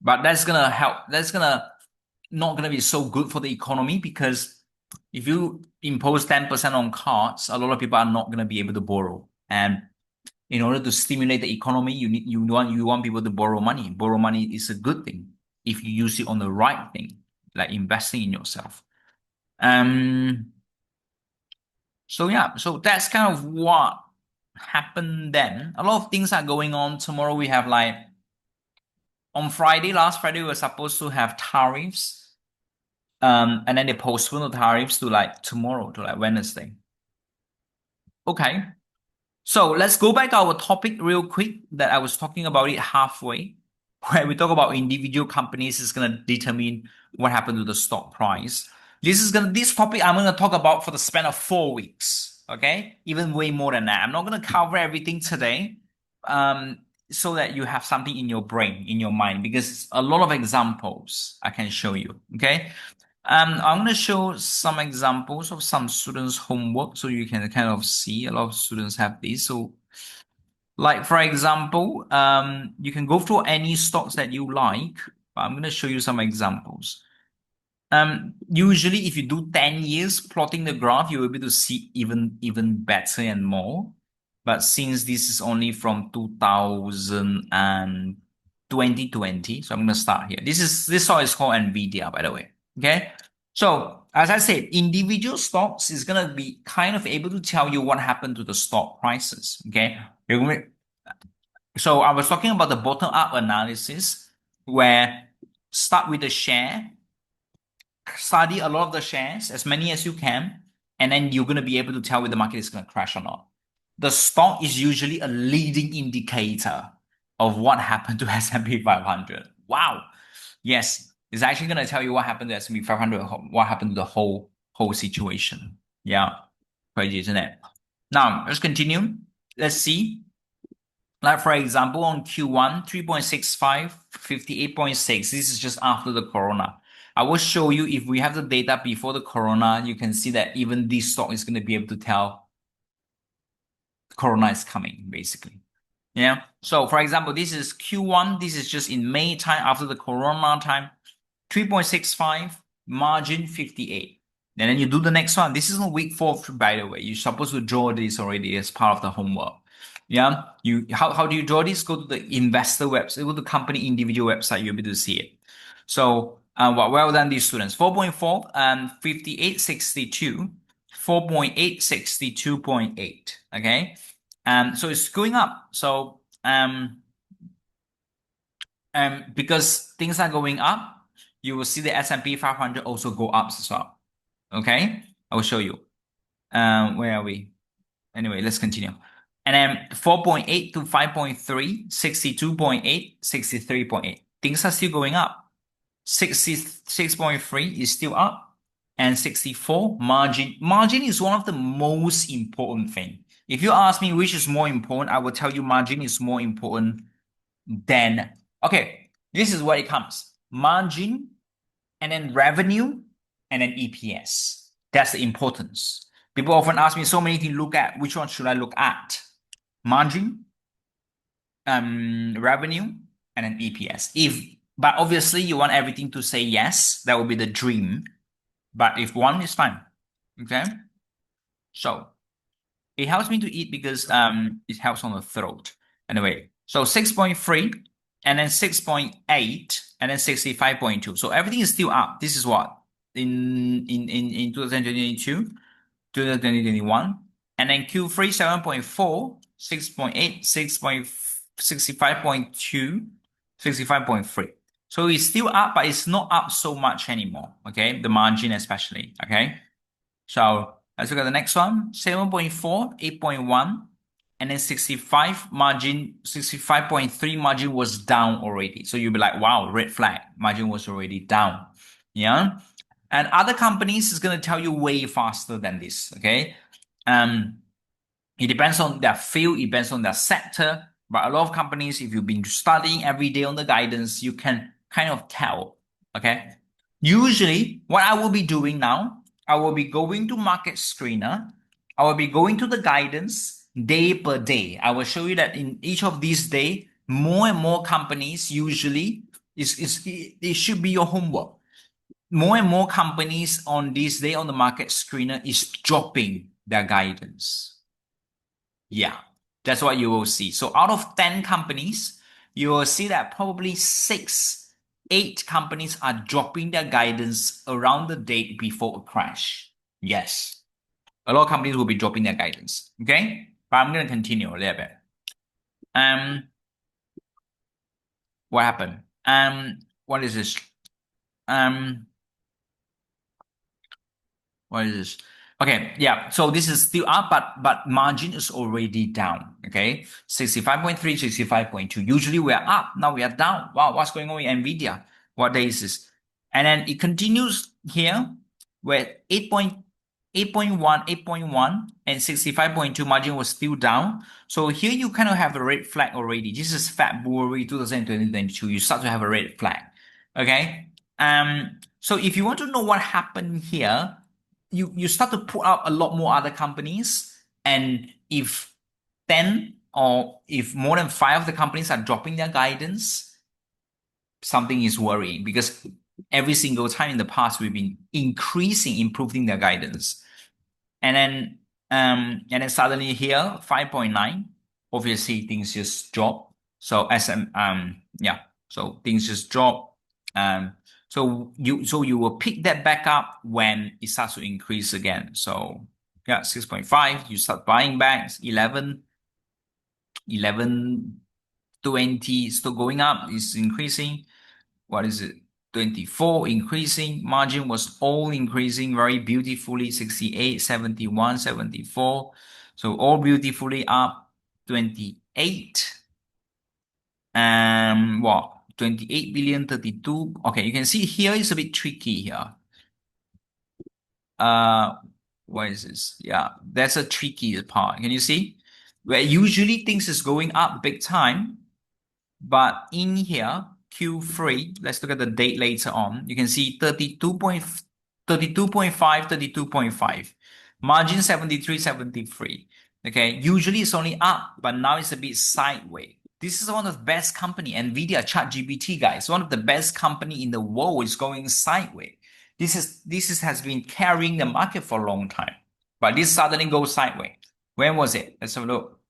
But that's gonna help. That's gonna not gonna be so good for the economy because if you impose 10% on cards, a lot of people are not gonna be able to borrow. And in order to stimulate the economy, you want people to borrow money. Borrow money is a good thing if you use it on the right thing, like investing in yourself. So yeah, so that's kind of what happened then. A lot of things are going on. Tomorrow we have like on Friday, last Friday, we were supposed to have tariffs. And then they postponed the tariffs to like tomorrow, to like Wednesday. Okay. So let's go back to our topic real quick that I was talking about it halfway, where we talk about individual companies is going to determine what happened to the stock price. This topic I'm going to talk about for the span of 4 weeks. Okay. Even way more than that. I'm not going to cover everything today. So that you have something in your brain, in your mind, because a lot of examples I can show you. Okay. I'm going to show some examples of some students' homework so you can kind of see a lot of students have this. So, like for example, you can go through any stocks that you like, but I'm going to show you some examples. Usually, if you do 10 years plotting the graph, you'll be able to see even better and more. But since this is only from 2000 and 2020, so I'm going to start here. This stock is called Nvidia, by the way. Okay. So as I said, individual stocks is going to be kind of able to tell you what happened to the stock prices. Okay. So I was talking about the bottom up analysis where start with the share, study a lot of the shares, as many as you can, and then you're going to be able to tell whether the market is going to crash or not. The stock is usually a leading indicator of what happened to S&P 500. Wow. Yes, it's actually going to tell you what happened to S&P 500, what happened to the whole situation. Yeah, crazy, isn't it? Now, let's continue. Let's see. Like, for example, on Q1, 3.65, 58.6. This is just after the corona. I will show you if we have the data before the corona, you can see that even this stock is going to be able to tell corona is coming, basically. Yeah. So, for example, this is Q1. This is just in May time after the corona time. 3.65, margin 58. And then you do the next one. This is on week 4, by the way. You're supposed to draw this already as part of the homework. Yeah. How do you draw this? Go to the investor website, go to the company individual website, you'll be able to see it. So well done, these students. 4.4 and 58.62, 4.8, 62.8. Okay. So it's going up. So because things are going up, you will see the S&P 500 also go up as well. Okay, I will show you. Where are we? Anyway, let's continue. And then 4.8 to 5.3, 62.8, 63.8. Things are still going up. 66.3 is still up. And 64, margin. Margin is one of the most important thing. If you ask me which is more important, I will tell you margin is more important than, okay, this is where it comes. Margin, and then revenue, and then EPS. That's the importance. People often ask me so many things to look at. Which one should I look at? Margin, revenue, and then EPS. But obviously you want everything to say yes, that would be the dream. But if one is fine, okay? So it helps me to eat because it helps on the throat. Anyway, so 6.3 and then 6.8 and then 65.2. So everything is still up. This is what in 2022, 2021, and then Q3 7.4, 6.8, 6.65.2, 65.3. So it's still up, but it's not up so much anymore. Okay, the margin especially. Okay. So let's look at the next one. 7.4, 8.1, and then 65 margin, 65.3 margin was down already. So you'll be like, wow, red flag. Margin was already down. Yeah. And other companies is going to tell you way faster than this. Okay. It depends on their field, it depends on their sector. But a lot of companies, if you've been studying every day on the guidance, you can kind of tell. Okay. Usually, what I will be doing now, I will be going to Market Screener. I will be going to the guidance day per day. I will show you that in each of these days, more and more companies usually it should be your homework. More and more companies on this day on the Market Screener is dropping their guidance. Yeah, that's what you will see. So out of 10 companies, you will see that probably 6, 8 companies are dropping their guidance around the date before a crash. Yes, a lot of companies will be dropping their guidance. Okay, but I'm going to continue a little bit. Um, what happened? What is this? Um, What is this? Okay, yeah. So this is still up, but margin is already down. Okay, 65.3, 65.2. Usually we are up. Now we are down. Wow, what's going on with Nvidia? What day is this? And then it continues here where 8.1, 8.1, and 65.2 margin was still down. So here you kind of have a red flag already. This is February 2022. You start to have a red flag. Okay. So if you want to know what happened here, you start to put out a lot more other companies, and if 10 or if more than 5 of the companies are dropping their guidance, something is worrying because every single time in the past we've been improving their guidance. And then suddenly here 5.9, obviously things just drop. So so things just drop. So you will pick that back up when it starts to increase again. So yeah, 6.5, you start buying back 11, 20 still going up, it's increasing. What is it? 24 increasing, margin was all increasing very beautifully, 68, 71, 74. So all beautifully up. 28, what? 28 billion, 32. Okay, you can see here it's a bit tricky here. Uh, what is this? Yeah, that's a tricky part. Can you see? Where usually things is going up big time, but in here, Q3, let's look at the date later on. You can see 32.5, 32.5. Margin 73, 73. Okay, usually it's only up, but now it's a bit sideways. This is one of the best company, Nvidia ChatGPT guys. One of the best company in the world is going sideways. This has been carrying the market for a long time, but this suddenly goes sideways. When was it? Let's have a look.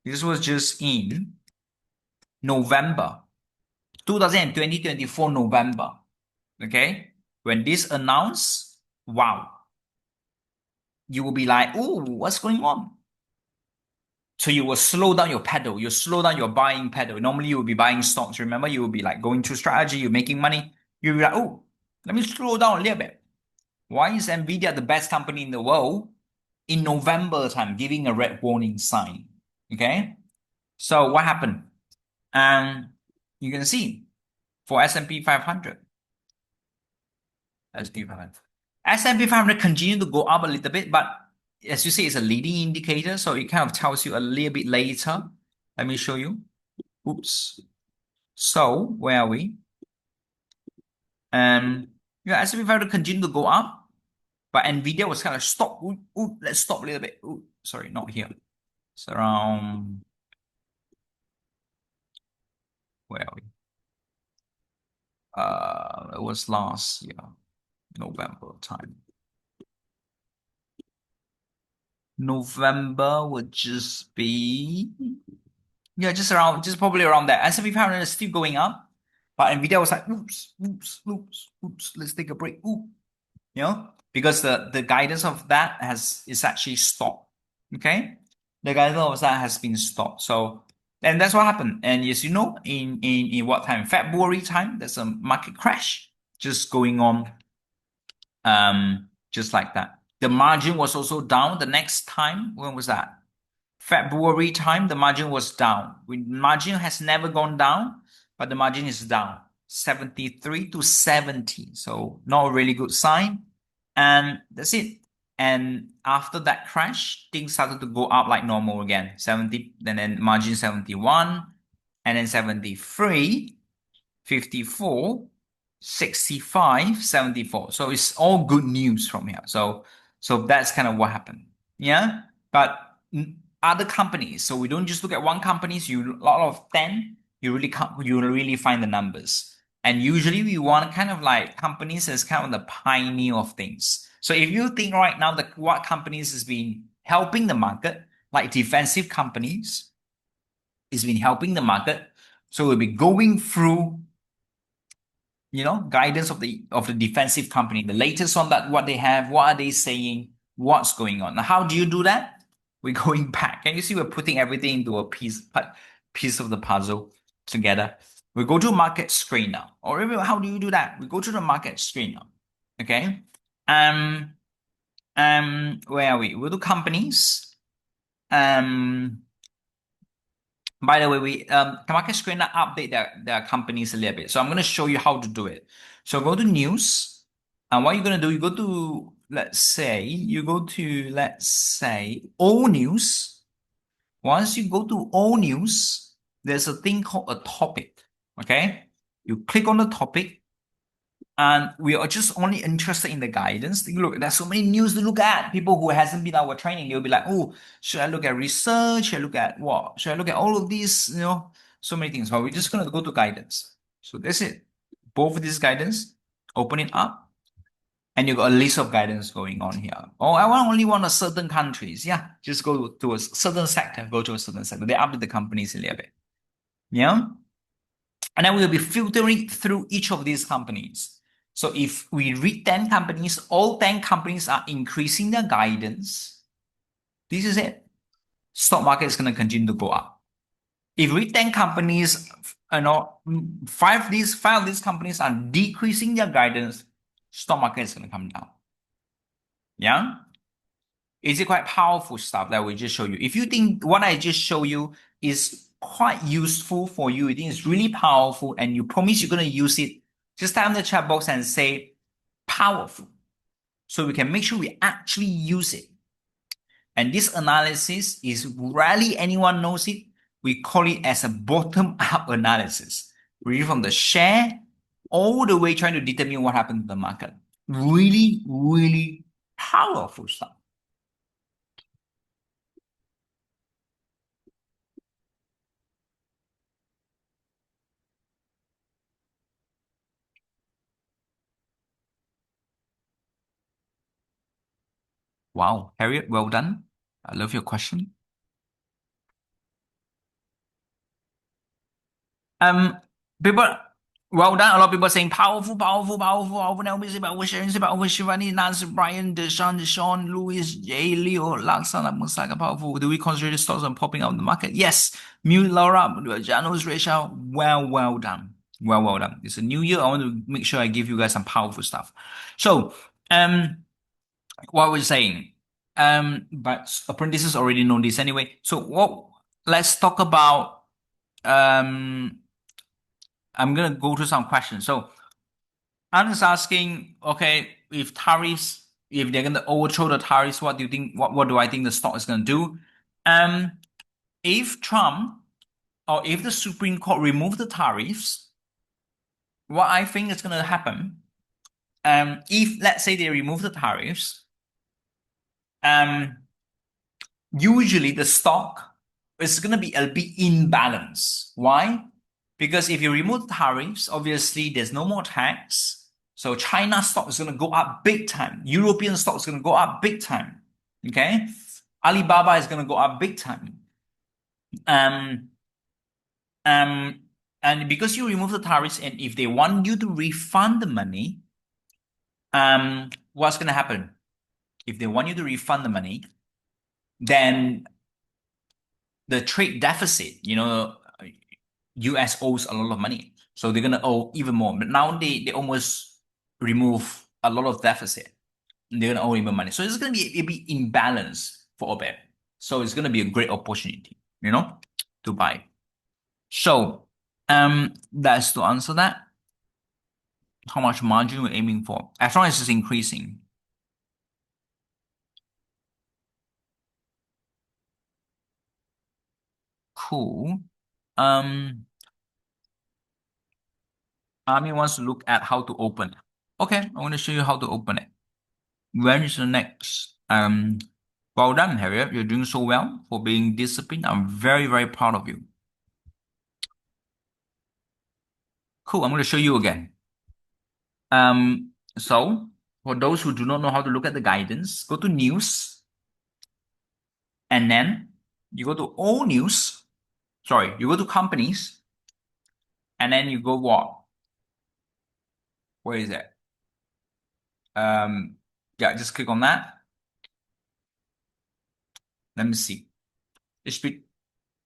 This was just in November 2024 November. Okay, when this announced, wow, you will be like, oh, what's going on? So you will slow down your pedal. You slow down your buying pedal. Normally you will be buying stocks. Remember, you will be like going through strategy. You're making money. You'll be like, oh, let me slow down a little bit. Why is Nvidia the best company in the world in November time, giving a red warning sign? Okay, so what happened? You can see for S&P 500. S&P 500. S&P 500 continue to go up a little bit, but as you see, it's a leading indicator, so it kind of tells you a little bit later. Let me show you. Oops. So where are we? Yeah, S&P 500 continue to go up. but Nvidia was kind of stop. Ooh, ooh, let's stop a little bit. Ooh, sorry, not here. It's around, where are we? It was last year, November time. November would just be, yeah, just probably around that. S&P 500 is still going up, but Nvidia was like, oops, oops, oops, oops, let's take a break. Ooh, because the guidance of that is actually stopped. Okay, the guidance of that has been stopped. So, and that's what happened. And as you know, in what time? February time, there's a market crash just going on, just like that. The margin was also down the next time. When was that? February time, the margin was down. Margin has never gone down, but the margin is down 73 to 70. So not a really good sign. And that's it. And after that crash, things started to go up like normal again. 70, and then margin 71, and then 73, 54, 65, 74. So it's all good news from here. So that's kind of what happened. Yeah. But other companies, so we don't just look at one companies, you a lot of 10, you really find the numbers. And usually we want kind of like companies as kind of the pioneer of things. So if you think right now that what companies has been helping the market, like defensive companies, has been helping the market. So we'll be going through guidance of the defensive company, the latest on that, what they have, what are they saying, what's going on. Now, how do you do that? We're going back. Can you see we're putting everything into a piece of the puzzle together? We go to market screen now. Or how do you do that? We go to the market screen now. Okay. Um, where are we? We'll do companies. Um, by the way, market screen update their companies a little bit. So I'm going to show you how to do it. So go to news, and what you're going to do, you go to, let's say, all news. Once you go to all news, there's a thing called a topic. Okay, you click on the topic, and we are just only interested in the guidance. Look, there's so many news to look at. People who hasn't been our training, they'll be like, oh, should I look at research? Should I look at what? Should I look at all of these? So many things. But we're just gonna go to guidance. So that's it. Both of these guidance, open it up, and you got a list of guidance going on here. Oh, only want a certain countries. Yeah, just go to a certain sector. Go to a certain sector. They update the companies a little bit. Yeah. And then we'll be filtering through each of these companies. So if we read 10 companies, all 10 companies are increasing their guidance. This is it. Stock market is going to continue to go up. If we read 10 companies, five of these companies are decreasing their guidance, stock market is going to come down. Yeah. Is it quite powerful stuff that we just show you? If you think what I just show you is quite useful for you, you think it's really powerful, and you promise you're going to use it, just type in the chat box and say powerful, so we can make sure we actually use it. And this analysis is rarely anyone knows it. We call it as a bottom-up analysis. Read from the share all the way trying to determine what happened to the market. Really, really powerful stuff. Wow, Harriet, well done. I love your question. Um, people, well done. A lot of people saying powerful, powerful, powerful, powerful. Now we say about Sharon, say about Shivani, Nancy, Brian, Deshaun, Louis, J, Leo, Laksana, Musaka, powerful. Do we consider the stocks on popping out in the market? Yes. Mute Laura, Janos, Rachel. Well done. Well done. It's a new year. I want to make sure I give you guys some powerful stuff. So, what we're saying, but apprentices already know this anyway. So let's talk about, I'm gonna go through some questions. So I'm just asking, okay, if they're gonna overthrow the tariffs, what do you think? What do I think the stock is gonna do? Um, if Trump or if the Supreme Court remove the tariffs, what I think is gonna happen if let's say they remove the tariffs, um, usually the stock is going to be a bit imbalance. Why? Because if you remove the tariffs, obviously there's no more tax. So China stock is going to go up big time. European stock is going to go up big time. Okay. Alibaba is going to go up big time. Um, um, and because you remove the tariffs, and if they want you to refund the money, what's going to happen? If they want you to refund the money, then the trade deficit, US owes a lot of money. So they're gonna owe even more. But now they almost remove a lot of deficit. They're gonna owe even money. So it's gonna be imbalance for a bit. So it's gonna be a great opportunity, to buy. So that's to answer that. How much margin we're aiming for? As long as it's increasing. Cool. Um, Army wants to look at how to open. Okay, I'm going to show you how to open it. When is the next? Well done, Harriet. You're doing so well for being disciplined. I'm very, very proud of you. Cool. I'm going to show you again. So for those who do not know how to look at the guidance, go to news and then you go to all news. Sorry, you go to companies and then you go what? Where is it? Yeah, just click on that. Let me see. Just be,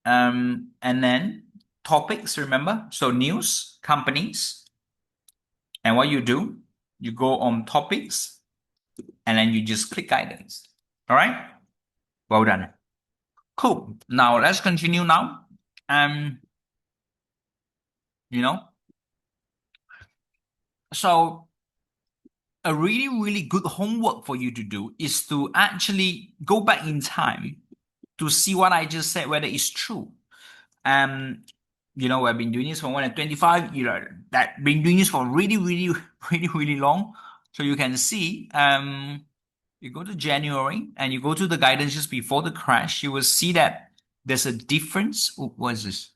and then topics, remember? So news, companies, and what you do, you go on topics and then you just click guidance. All right? Well done. Cool. Now let's continue now. Um, you know, so a really, really good homework for you to do is to actually go back in time to see what I just said, whether it's true. Um, I've been doing this for more than 25 years. That been doing this for really, really, really, really long. So you can see, you go to January and you go to the guidance just before the crash, you will see that there's a difference. Oh, what is this?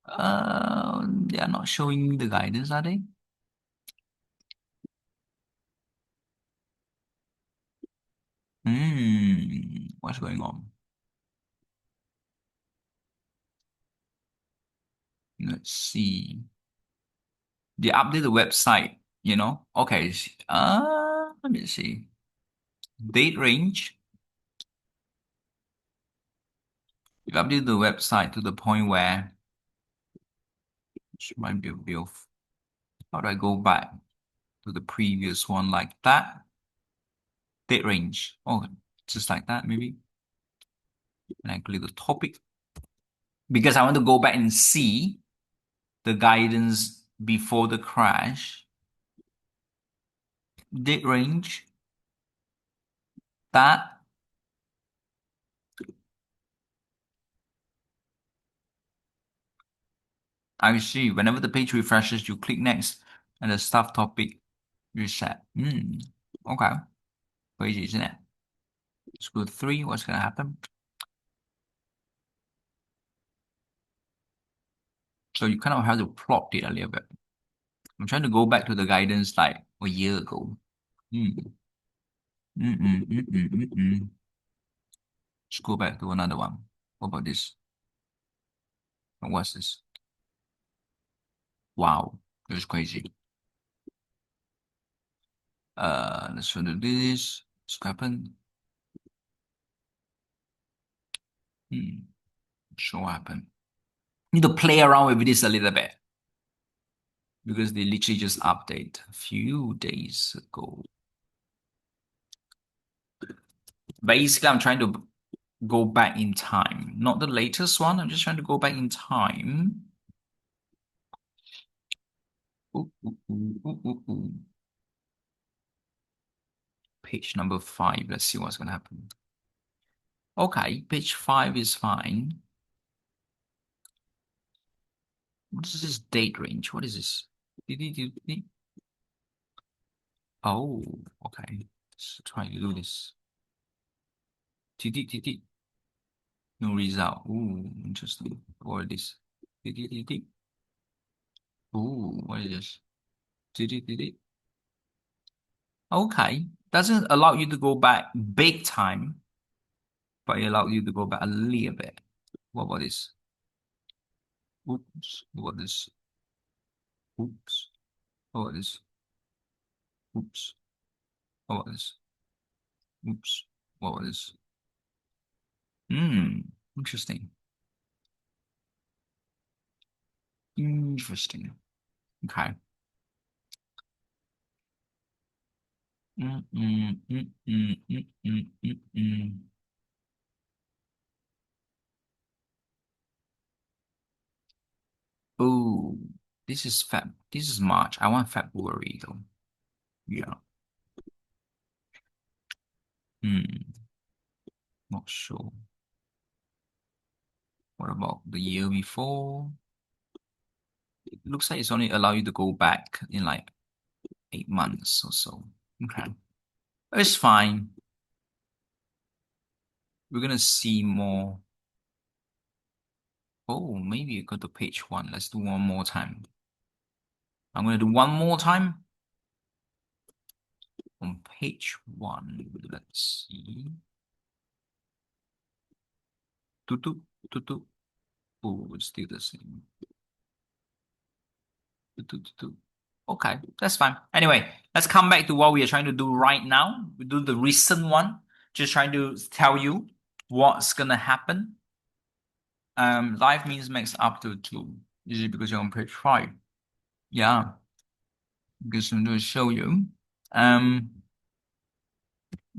They are not showing me the guidance, are they? What's going on? Let's see. They update the website. Okay. Let me see. Date range. You update the website to the point where it might be a bit of how do I go back to the previous one like that? Date range. Oh, just like that, maybe. And I click the topic because I want to go back and see the guidance before the crash. Date range. That. I see. Whenever the page refreshes, you click next and the stuff topic reset. Okay. Crazy, isn't it? Let's go 3. What's gonna happen? So you kind of have to plot it a little bit. I'm trying to go back to the guidance like a year ago. Mm. Let's go back to another one. What about this? What's this? Wow, this is crazy. Let's do this. What's happen? Show happen. Need to play around with this a little bit because they literally just update a few days ago. Basically, I'm trying to go back in time, not the latest one. I'm just trying to go back in time. Ooh, ooh, ooh, ooh, ooh, ooh. Page number 5. Let's see what's gonna happen. Okay, page 5 is fine. What is this date range? What is this? Oh, okay. Let's try to do this. No result. Ooh, interesting. What is this? Ooh, what is this? Okay. Doesn't allow you to go back big time, but it allows you to go back a little bit. What about this? Oops. What about this? Oops. What about this? Oops. What about this? Oops. What about this? Hmm. Interesting. Interesting. Okay. Mm, mm, mm, mm, mm, mm, mm. Oh, this is Feb. This is March. I want February though. Yeah. Hmm. Not sure. What about the year before? It looks like it's only allow you to go back in like 8 months or so. Okay. It's fine. We're gonna see more. Oh, maybe go to page one. Let's do one more time. I'm gonna do one more time on page one. Let's see. Tutu, tutu. Oh, it's still the same. Tutu, tutu. Okay, that's fine. Anyway, let's come back to what we are trying to do right now. We do the recent one. Just trying to tell you what's gonna happen. Life means max up to two. This is because you're on page five. Yeah, because I'm going to show you. Um,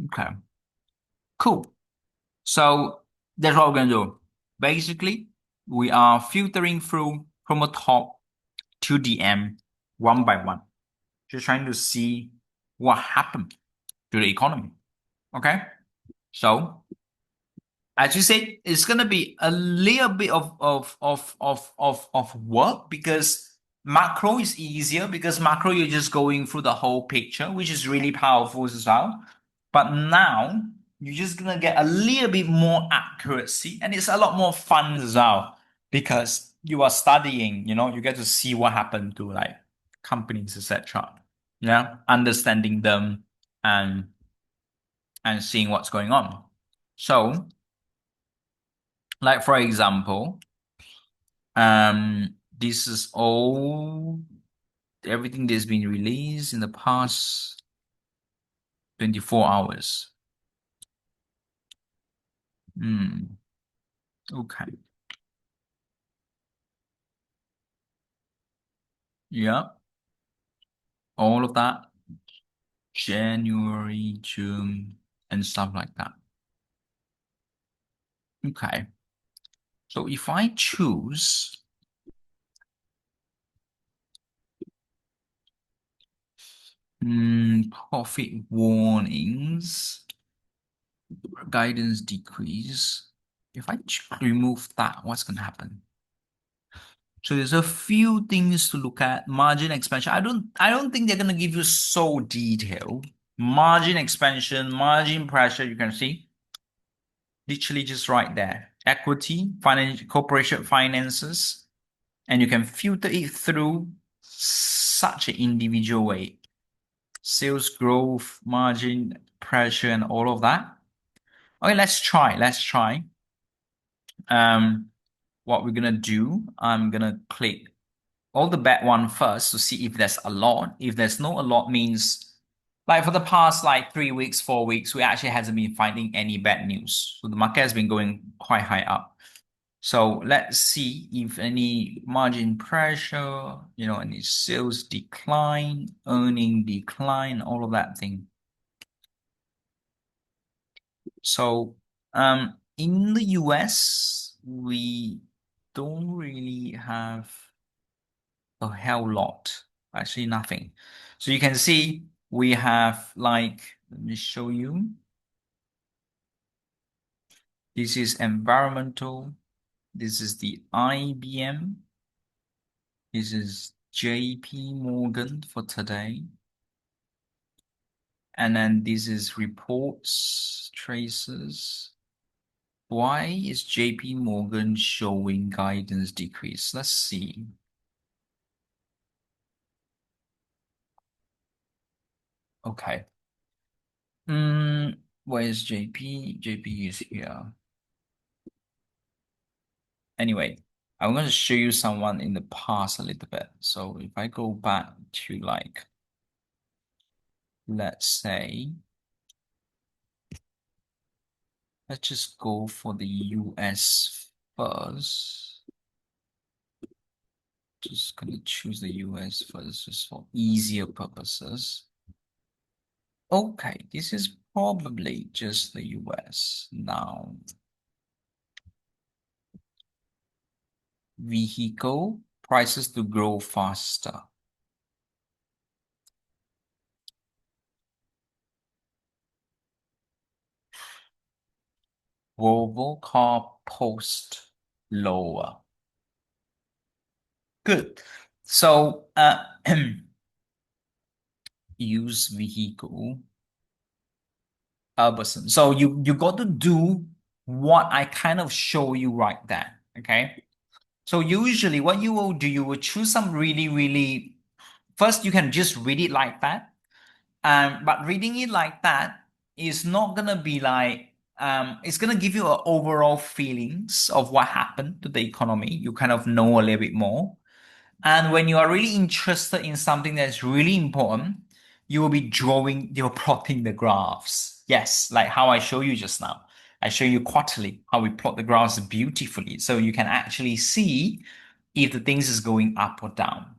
okay, cool. So that's what we're gonna do. Basically, we are filtering through from the top to the end one by one. Just trying to see what happened to the economy. Okay, so as you said, it's gonna be a little bit of work because macro is easier because macro you're just going through the whole picture, which is really powerful as well. But now you're just gonna get a little bit more accuracy, and it's a lot more fun as well because you are studying. You get to see what happened to like companies, etc. Yeah, understanding them and seeing what's going on. So. Like for example, this is all everything that's been released in the past 24 hours. Hmm. Okay. Yeah. All of that. January, June, and stuff like that. Okay. So if I choose profit warnings, guidance decrease, if I remove that, what's gonna happen? So there's a few things to look at. Margin expansion. I don't think they're gonna give you so detailed. Margin expansion, margin pressure, you can see. Literally just right there. Equity, financial corporation finances, and you can filter it through such an individual way. Sales growth, margin pressure, and all of that. Okay, let's try. Let's try. What we're gonna do, I'm gonna click all the bad one first to see if there's a lot. If there's no a lot means like for the past like 3 weeks, 4 weeks, we actually hasn't been finding any bad news. So the market has been going quite high up. So let's see if any margin pressure, any sales decline, earning decline, all of that thing. So in the US, we don't really have a hell lot. Actually, nothing. So you can see we have like, let me show you. This is environmental. This is the IBM. This is JP Morgan for today. And then this is reports, traces. Why is JP Morgan showing guidance decrease? Let's see. Okay. Where is JP? JP is here. Anyway, I'm going to show you someone in the past a little bit. So if I go back to like, let's say, let's just go for the US first. Just gonna choose the US first just for easier purposes. Okay, this is probably just the US. Now, vehicle prices to grow faster. Volvo car post lower. Good. So, use vehicle. Albertson. So you got to do what I kind of show you right there. Okay. So usually what you will do, you will choose some really, first you can just read it like that. But reading it like that is not gonna be like it's gonna give you an overall feelings of what happened to the economy. You kind of know a little bit more. And when you are really interested in something that's really important, you will be you're plotting the graphs. Yes, like how I show you just now. I show you quarterly how we plot the graphs beautifully. So you can actually see if the things is going up or down.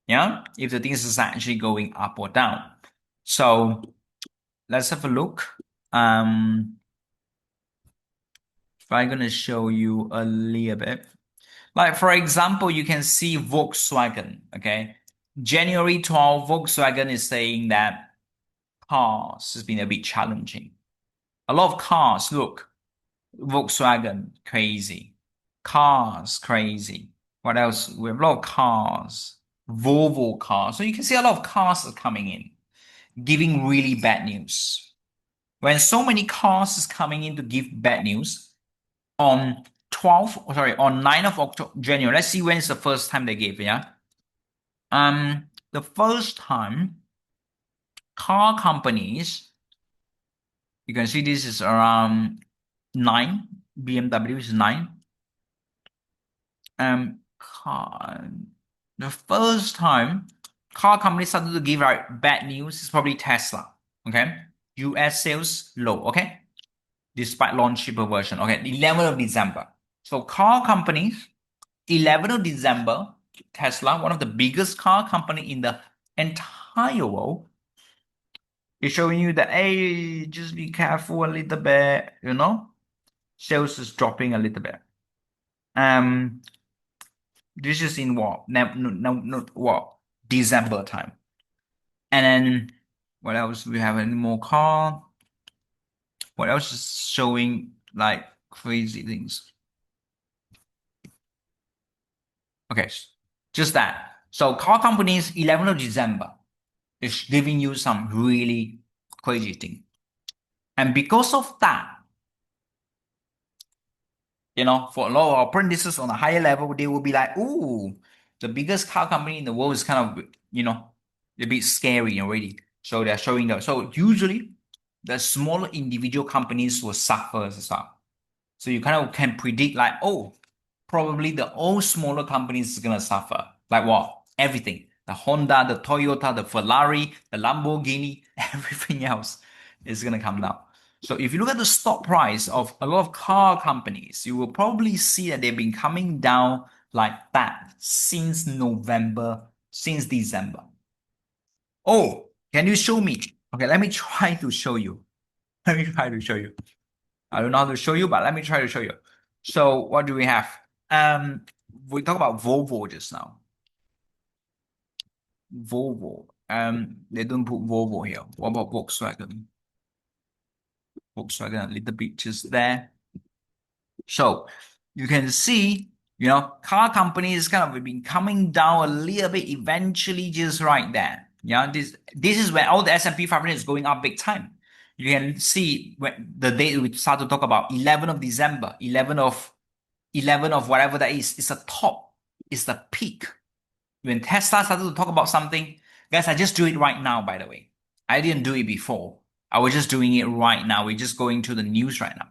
Yeah, if the things is actually going up or down. So let's have a look. If I'm gonna show you a little bit. Like, for example, you can see Volkswagen, okay? January 12, Volkswagen is saying that cars has been a bit challenging. A lot of cars, look, Volkswagen, crazy. Cars, crazy. What else? We have a lot of cars. Volvo cars. So you can see a lot of cars are coming in, giving really bad news. When so many cars is coming in to give bad news, on 12th, sorry, on 9th of October, January. Let's see when is the first time they gave, yeah. The first time car companies, you can see this is around 9, BMW is 9. Car, the first time car companies started to give out bad news is probably Tesla. Okay. US sales low, okay? Despite launch cheaper version. Okay, 11th of December. So car companies 11th of December, Tesla, one of the biggest car company in the entire world, is showing you that, hey, just be careful a little bit, sales is dropping a little bit. Um, this is in what? No, what? December time. And then what else? We have any more car? What else is showing like crazy things? Okay, just that. So car companies, 11th of December. Is giving you some really crazy thing. And because of that, for a lot of apprentices on a higher level, they will be like, ooh, the biggest car company in the world is kind of, a bit scary already. So they're showing that. So usually the smaller individual companies will suffer as well. So you kind of can predict like, oh, probably the all smaller companies is gonna suffer. Like what? Everything. The Honda, the Toyota, the Ferrari, the Lamborghini, everything else is gonna come down. So if you look at the stock price of a lot of car companies, you will probably see that they've been coming down like that since November, since December. Oh, can you show me? Okay, let me try to show you. Let me try to show you. I don't know how to show you, but let me try to show you. So what do we have? Um, we talk about Volvo just now. Volvo. They don't put Volvo here. What about Volkswagen? Volkswagen a little bit just there. So you can see Car companies kind of been coming down a little bit, eventually just right there. Yeah, this is where all the S&P 500 is going up big time. You can see when the date we start to talk about 11th of December, 11 of whatever that is, it's a top, it's the peak. When Tesla started to talk about something, guys, I just do it right now, by the way. I didn't do it before. I was just doing it right now. We're just going to the news right now.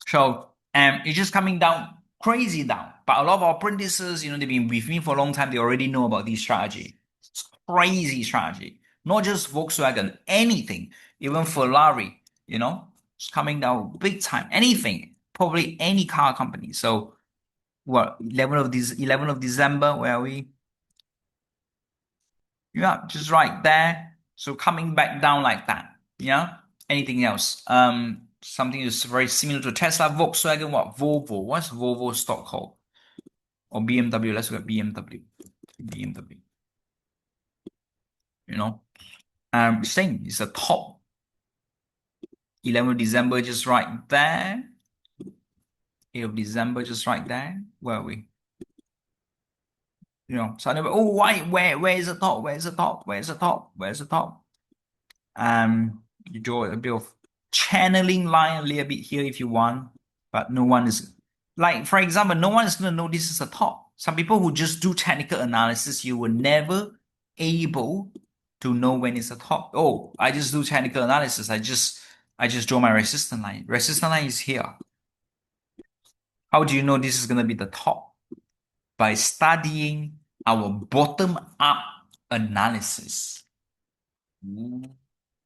So it's just coming down crazy down. But a lot of our apprentices, they've been with me for a long time. They already know about this strategy. It's crazy strategy. Not just Volkswagen, anything, even Ferrari, it's coming down big time. Anything, probably any car company. So what, 11th of December, where are we? Yeah, just right there. So coming back down like that. Yeah. Anything else? Something is very similar to Tesla, Volkswagen, what? Volvo. What's Volvo stock called? Or BMW. Let's look at BMW. BMW. Same. It's a top. 11th of December, just right there. 8th of December, just right there. Where are we? So I never, oh, why, where is the top? Where's the top? Where's the top? Where's the top? You draw a bit of channeling line a little bit here if you want, but no one is like, for example, no one is going to know this is a top. Some people who just do technical analysis, you were never able to know when it's a top. Oh, I just do technical analysis. I just draw my resistance line. Resistance line is here. How do you know this is going to be the top? By studying our bottom up analysis.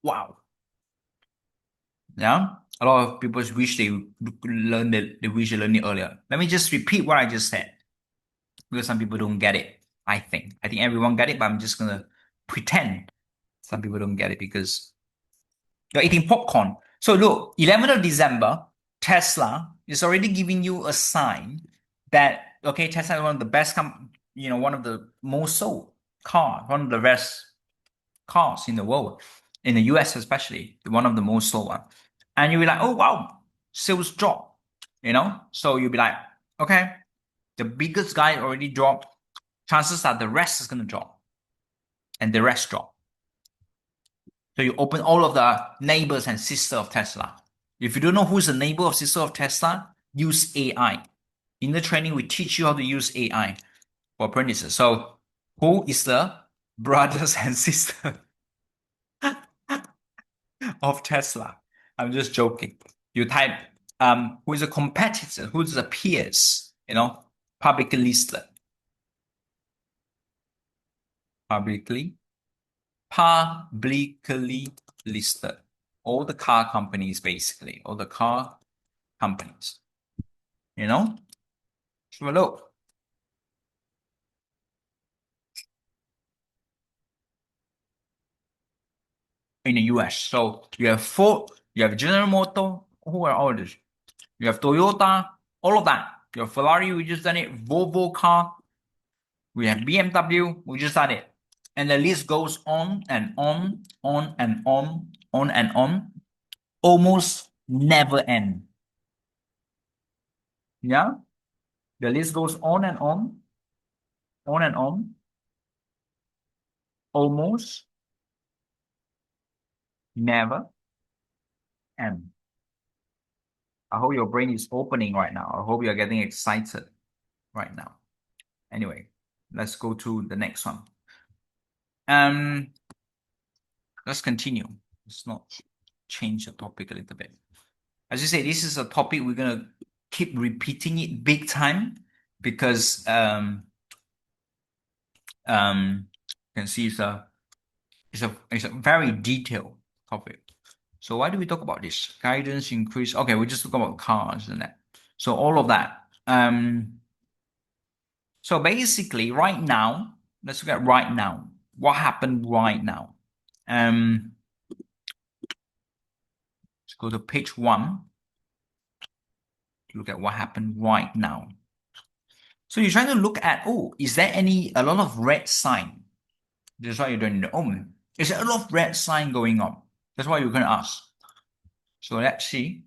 Wow. Yeah, a lot of people wish they learned it. They wish they learned it earlier. Let me just repeat what I just said because some people don't get it. I think everyone get it, but I'm just gonna pretend some people don't get it because you're eating popcorn. So look, 11th of December, Tesla is already giving you a sign that okay, Tesla is one of the best one of the most sold car, one of the best cars in the world, in the US especially, one of the most sold one. And you'll be like, oh wow, sales drop, So you'll be like, okay, the biggest guy already dropped. Chances are the rest is gonna drop, and the rest drop. So you open all of the neighbors and sister of Tesla. If you don't know who's the neighbor or sister of Tesla, use AI. In the training, we teach you how to use AI for apprentices. So who is the brothers and sister of Tesla? I'm just joking. You type who is a competitor, who's the peers, publicly listed. Publicly listed. All the car companies, basically. All the car companies. So look. In the US. So you have Ford, you have General Motors, who are all this? You have Toyota, all of that. You have Ferrari, we just done it. Volvo car, we have BMW, we just done it. And the list goes on and on and on and on. Almost never end. Yeah? The list goes on and on and on. Almost never end. I hope your brain is opening right now. I hope you're getting excited right now. Anyway, let's go to the next one. Let's continue. Let's not change the topic a little bit. As you say, this is a topic we're gonna keep repeating it big time because you can see it's a very detailed topic. So why do we talk about this? Guidance increase. Okay, we just talk about cars and that. So all of that. So basically, right now, let's look at right now. What happened right now? Let's go to page 1. Look at what happened right now. So you're trying to look at, is there a lot of red sign? That's why you're doing the is there a lot of red sign going on? That's why you're going to ask. So let's see.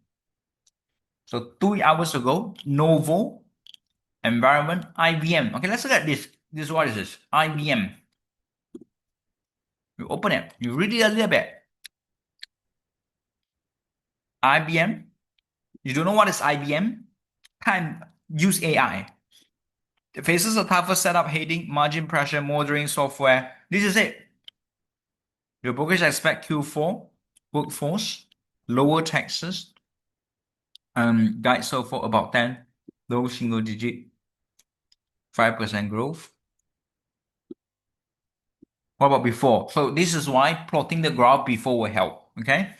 So 2 hours ago, Novo Environment, IBM. Okay, let's look at this. What is this? IBM. You open it, you read it a little bit. IBM. You don't know what is IBM? Time use AI. It faces a tougher setup heading, margin pressure, monitoring software. This is it. Your brokers expect Q4 workforce, lower taxes, guide so for about 10, low single digit, 5% growth. What about before? So this is why plotting the graph before will help. Okay.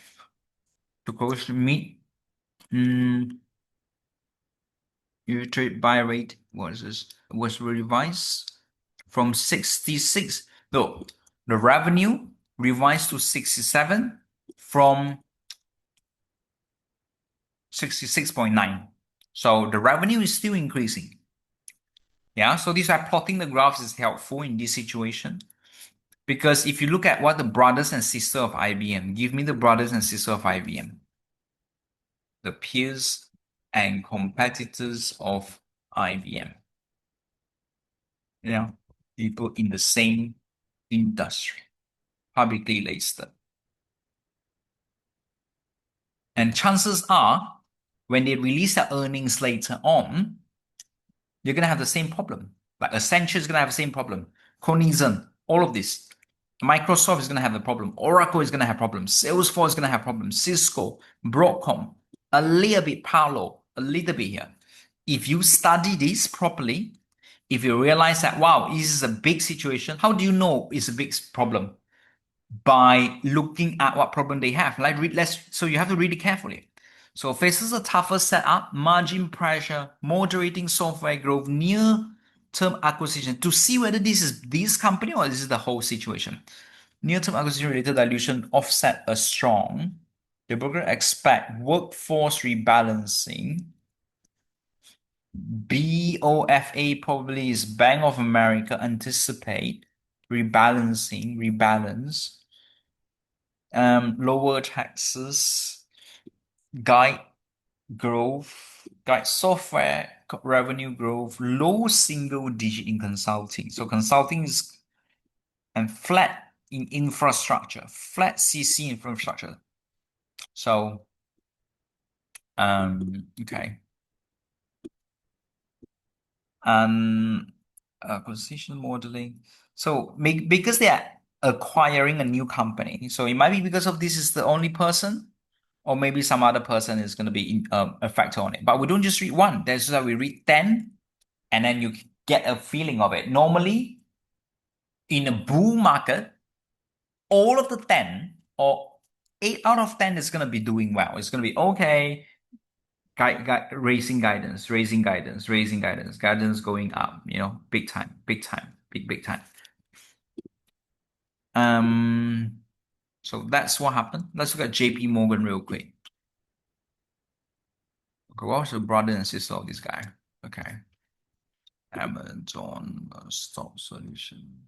To close meet, your trade buy rate was revised from 66. No, the revenue revised to 67 from 66.9. So the revenue is still increasing. Yeah, so this why plotting the graphs is helpful in this situation. Because if you look at what the brothers and sisters of IBM, give me the brothers and sisters of IBM, the peers and competitors of IBM. Yeah, people in the same industry, publicly listed. And chances are, when they release their earnings later on, you're going to have the same problem. Like Accenture is going to have the same problem. Cognizant, all of this. Microsoft is going to have a problem. Oracle is going to have problems. Salesforce is going to have problems. Cisco, Broadcom, a little bit Palo, a little bit here. If you study this properly, if you realize that, wow, this is a big situation, how do you know it's a big problem? By looking at what problem they have. Like so you have to read it carefully. So faces a tougher setup, margin pressure, moderating software growth, near-term acquisition to see whether this is this company or this is the whole situation. Near-term acquisition related dilution offset a strong. The broker expect workforce rebalancing. BOFA probably is Bank of America anticipate rebalance. Lower taxes, guide growth, guide software revenue growth, low single digit in consulting. So consulting is and flat in infrastructure, flat CC infrastructure. So okay. Acquisition modeling. So because they are acquiring a new company, so it might be because of this is the only person, or maybe some other person is going to be a factor on it. But we don't just read one. That's why we read 10, and then you get a feeling of it. Normally, in a bull market, all of the 10 or 8 out of 10 is going to be doing well. It's going to be okay. Raising guidance, guidance going up, big time, big time. So that's what happened. Let's look at JP Morgan real quick. Okay, what's the brother and sister of this guy? Okay. Amazon stock solution.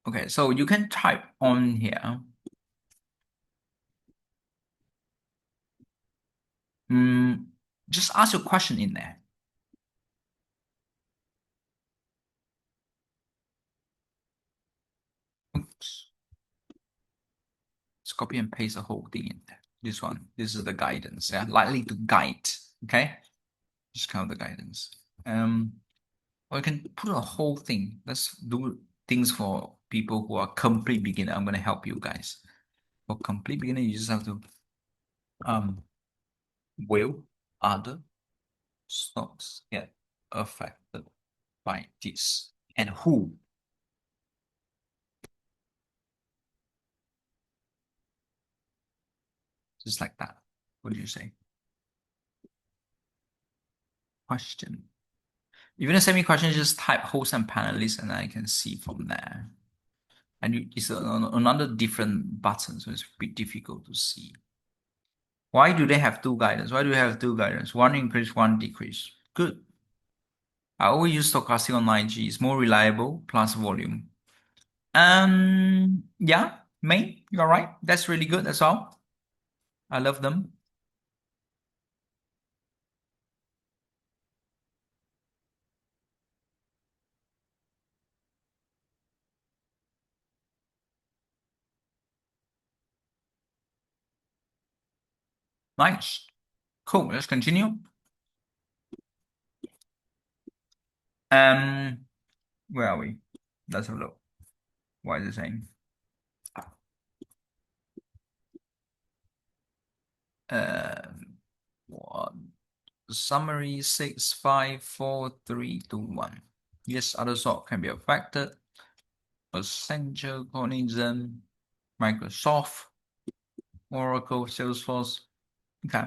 Okay, so you can type on here. Just ask your question in there. Oops. Let's copy and paste the whole thing in there. This one. This is the guidance. Yeah, likely to guide. Okay. Just count the guidance. Or you can put a whole thing. Let's do things for people who are complete beginner. I'm gonna help you guys. For complete beginner, you just have to will other stocks get affected by this and who? Just like that. What do you say? Question. If you're gonna send me questions, just type host and panelist, and I can see from there. And it's another different button, so it's a bit difficult to see. Why do they have two guidance? Why do we have two guidance? One increase, one decrease. Good. I always use stochastic on 9G. It's more reliable plus volume. Yeah, May, you're right. That's really good. That's all. I love them. Nice. Cool. Let's continue. Um, where are we? Let's have a look. What is it saying? Uh, what? Summary 65432 1. Yes, other sort can be affected. Accenture, Cognizant, Microsoft, Oracle, Salesforce. Okay.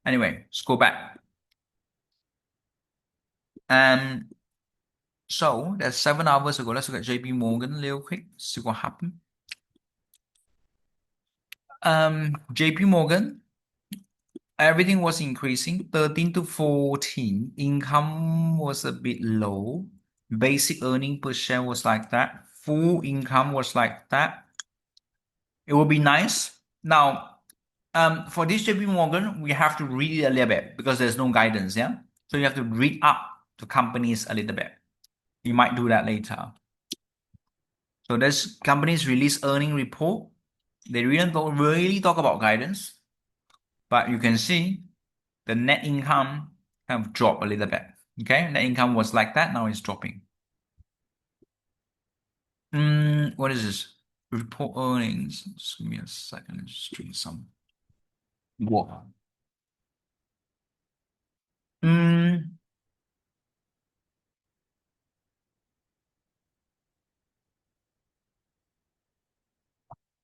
Anyway, let's go back. Um, so that's 7 hours ago. Let's look at JP Morgan real quick. See what happened. JP Morgan, everything was increasing 13 to 14. Income was a bit low. Basic earning per share was like that. Full income was like that. It would be nice. Now, for this JP Morgan, we have to read it a little bit because there's no guidance, yeah? So you have to read up the companies a little bit. You might do that later. So this companies release earning report. They don't really talk about guidance, but you can see the net income kind of dropped a little bit. Okay, net income was like that. Now it's dropping. What is this? Report earnings. Just give me a second. Let's drink some water. Mm,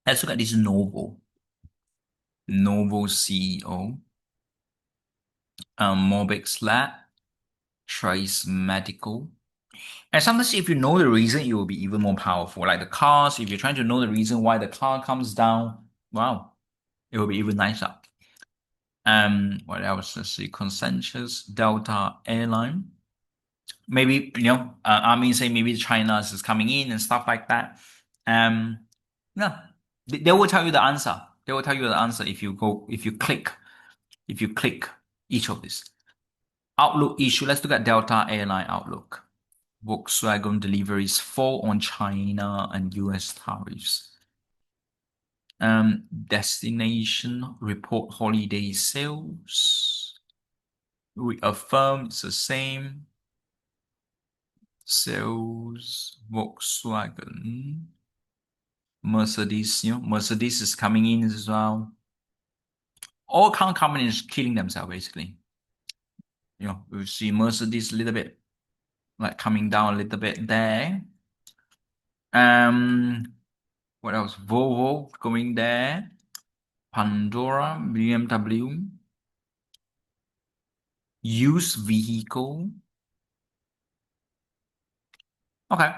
let's look at this Novo. Novo CEO. Mobix Lab. Trace Medical. And sometimes if you know the reason, it will be even more powerful. Like the cars, if you're trying to know the reason why the car comes down, wow, it will be even nicer. What else? Let's see. Consensus, Delta Airline. Maybe, I mean, say maybe China is coming in and stuff like that. Um, yeah, they will tell you the answer. They will tell you the answer if you click each of these. Outlook issue. Let's look at Delta Airline outlook. Volkswagen deliveries fall on China and US tariffs. Destination report holiday sales. Reaffirm it's the same. Sales Volkswagen. Mercedes, Mercedes is coming in as well. All car companies killing themselves basically. We see Mercedes a little bit like coming down a little bit there. Um, what else? Volvo going there. Pandora, BMW, used vehicle. Okay.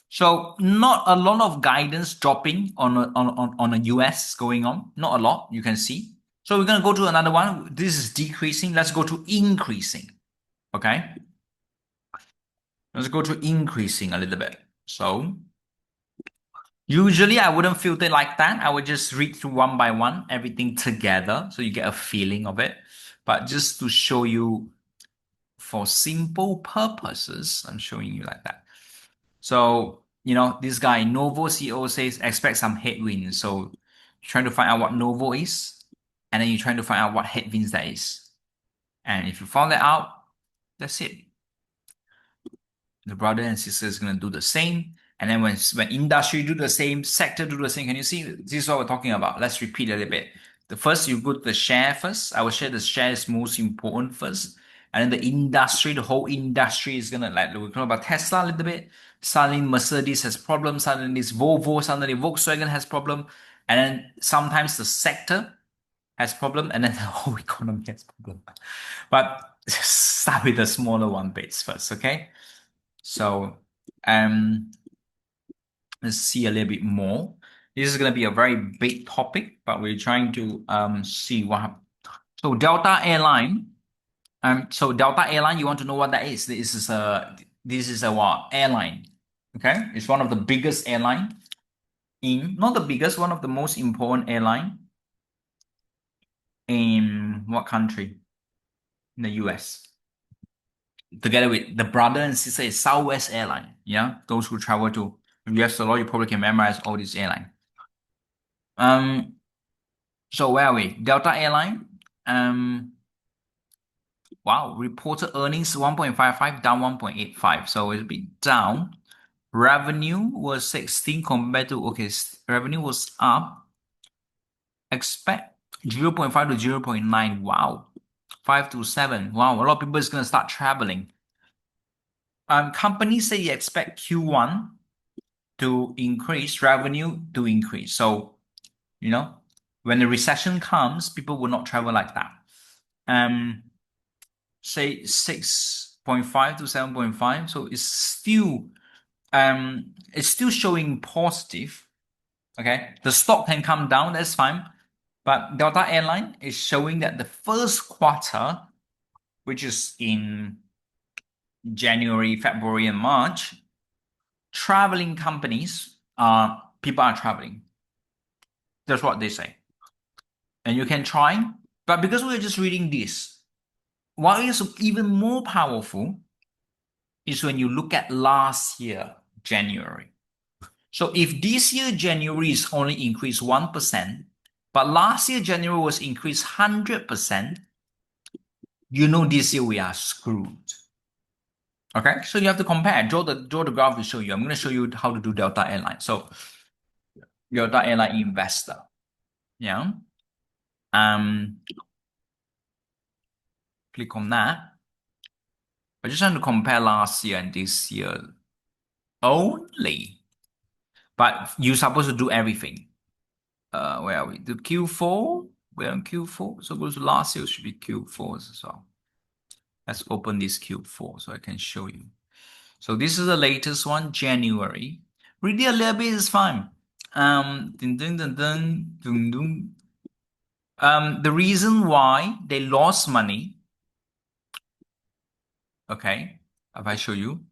So not a lot of guidance dropping on a US going on. Not a lot, you can see. So we're gonna go to another one. This is decreasing. Let's go to increasing. Okay. Let's go to increasing a little bit. So usually I wouldn't filter like that. I would just read through one by one, everything together, so you get a feeling of it. But just to show you for simple purposes, I'm showing you like that. So, this guy, Novo CEO says expect some headwinds. So you're trying to find out what Novo is, and then you're trying to find out what headwinds that is. And if you found that out, that's it. The brother and sister is going to do the same. And then when industry do the same, sector do the same, can you see? This is what we're talking about. Let's repeat a little bit. The first, you put the share first. I will share the share is most important first. And then the industry, the whole industry is going to, like, we're talking about Tesla a little bit. Suddenly Mercedes has problems. Suddenly this Volvo, suddenly Volkswagen has problem. And then sometimes the sector has problem. And then the whole economy has problem. But start with the smaller one bits first, okay? So let's see a little bit more. This is going to be a very big topic, but we're trying to see what happens. So Delta Airline. So Delta Airline, you want to know what that is? This is a what? Airline. Okay, it's one of the biggest airline not the biggest, one of the most important airline in what country? In the US. Together with the brother and sister is Southwest Airline. Yeah, those who travel to US a lot, you probably can memorize all these airline. Um, So where are we? Delta Airline. Um, wow, reported earnings 1.55 down 1.85. So it's a bit down. Revenue was 16 compared to okay, revenue was up. Expect 0.5 to 0.9. Wow. 5 to 7. Wow, a lot of people is gonna start traveling. Companies say they expect Q1 to increase, revenue to increase. So, you know, when the recession comes, people will not travel like that. Um, say 6.5 to 7.5. So it's still showing positive. Okay. The stock can come down, that's fine. But Delta Airline is showing that the first quarter, which is in January, February, and March, traveling companies people are traveling. That's what they say. And you can try. But because we're just reading this, what is even more powerful is when you look at last year, January. So if this year, January is only increased 1%, but last year, January was increased 100%, you know this year we are screwed. Okay, so you have to compare. Draw the graph to show you. I'm going to show you how to do Delta Airline. So Delta Airline Investor. Yeah. Um, Click on that. I just want to compare last year and this year only. But you're supposed to do everything. Where are we? The Q4? We're on Q4. So go to last year, it should be Q4 as well. Let's open this Q4 so I can show you. So this is the latest one, January. Read it a little bit is fine. Dun, dun, dun, dun, dun, dun. The reason why they lost money, okay, if I show you,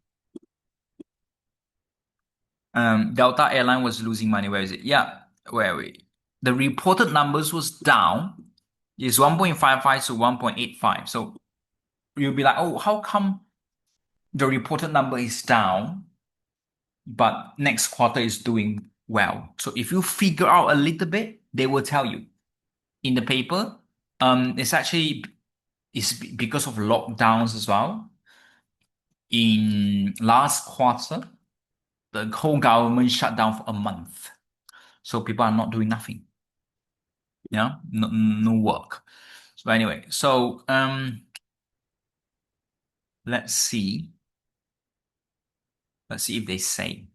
Delta Airline was losing money. Where is it? Yeah, where are we? The reported numbers was down. It's 1.55 to 1.85. So you'll be like, oh, how come the reported number is down, but next quarter is doing well? So if you figure out a little bit, they will tell you in the paper. It's because of lockdowns as well. In last quarter, the whole government shut down for a month. So people are not doing nothing. Yeah, no work. So anyway, let's see. Let's see if they say.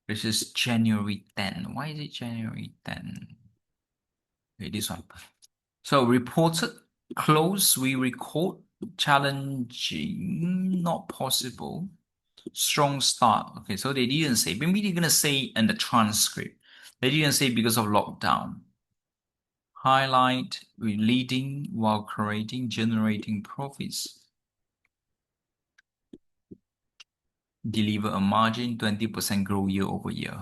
This is January 10. Why is it January 10? Okay, this one. So reported close, we record challenging, not possible. Strong start. Okay, so they didn't say. Maybe they're gonna say in the transcript. They didn't say because of lockdown. Highlight, we leading while creating, generating profits. Deliver a margin 20% growth year over year.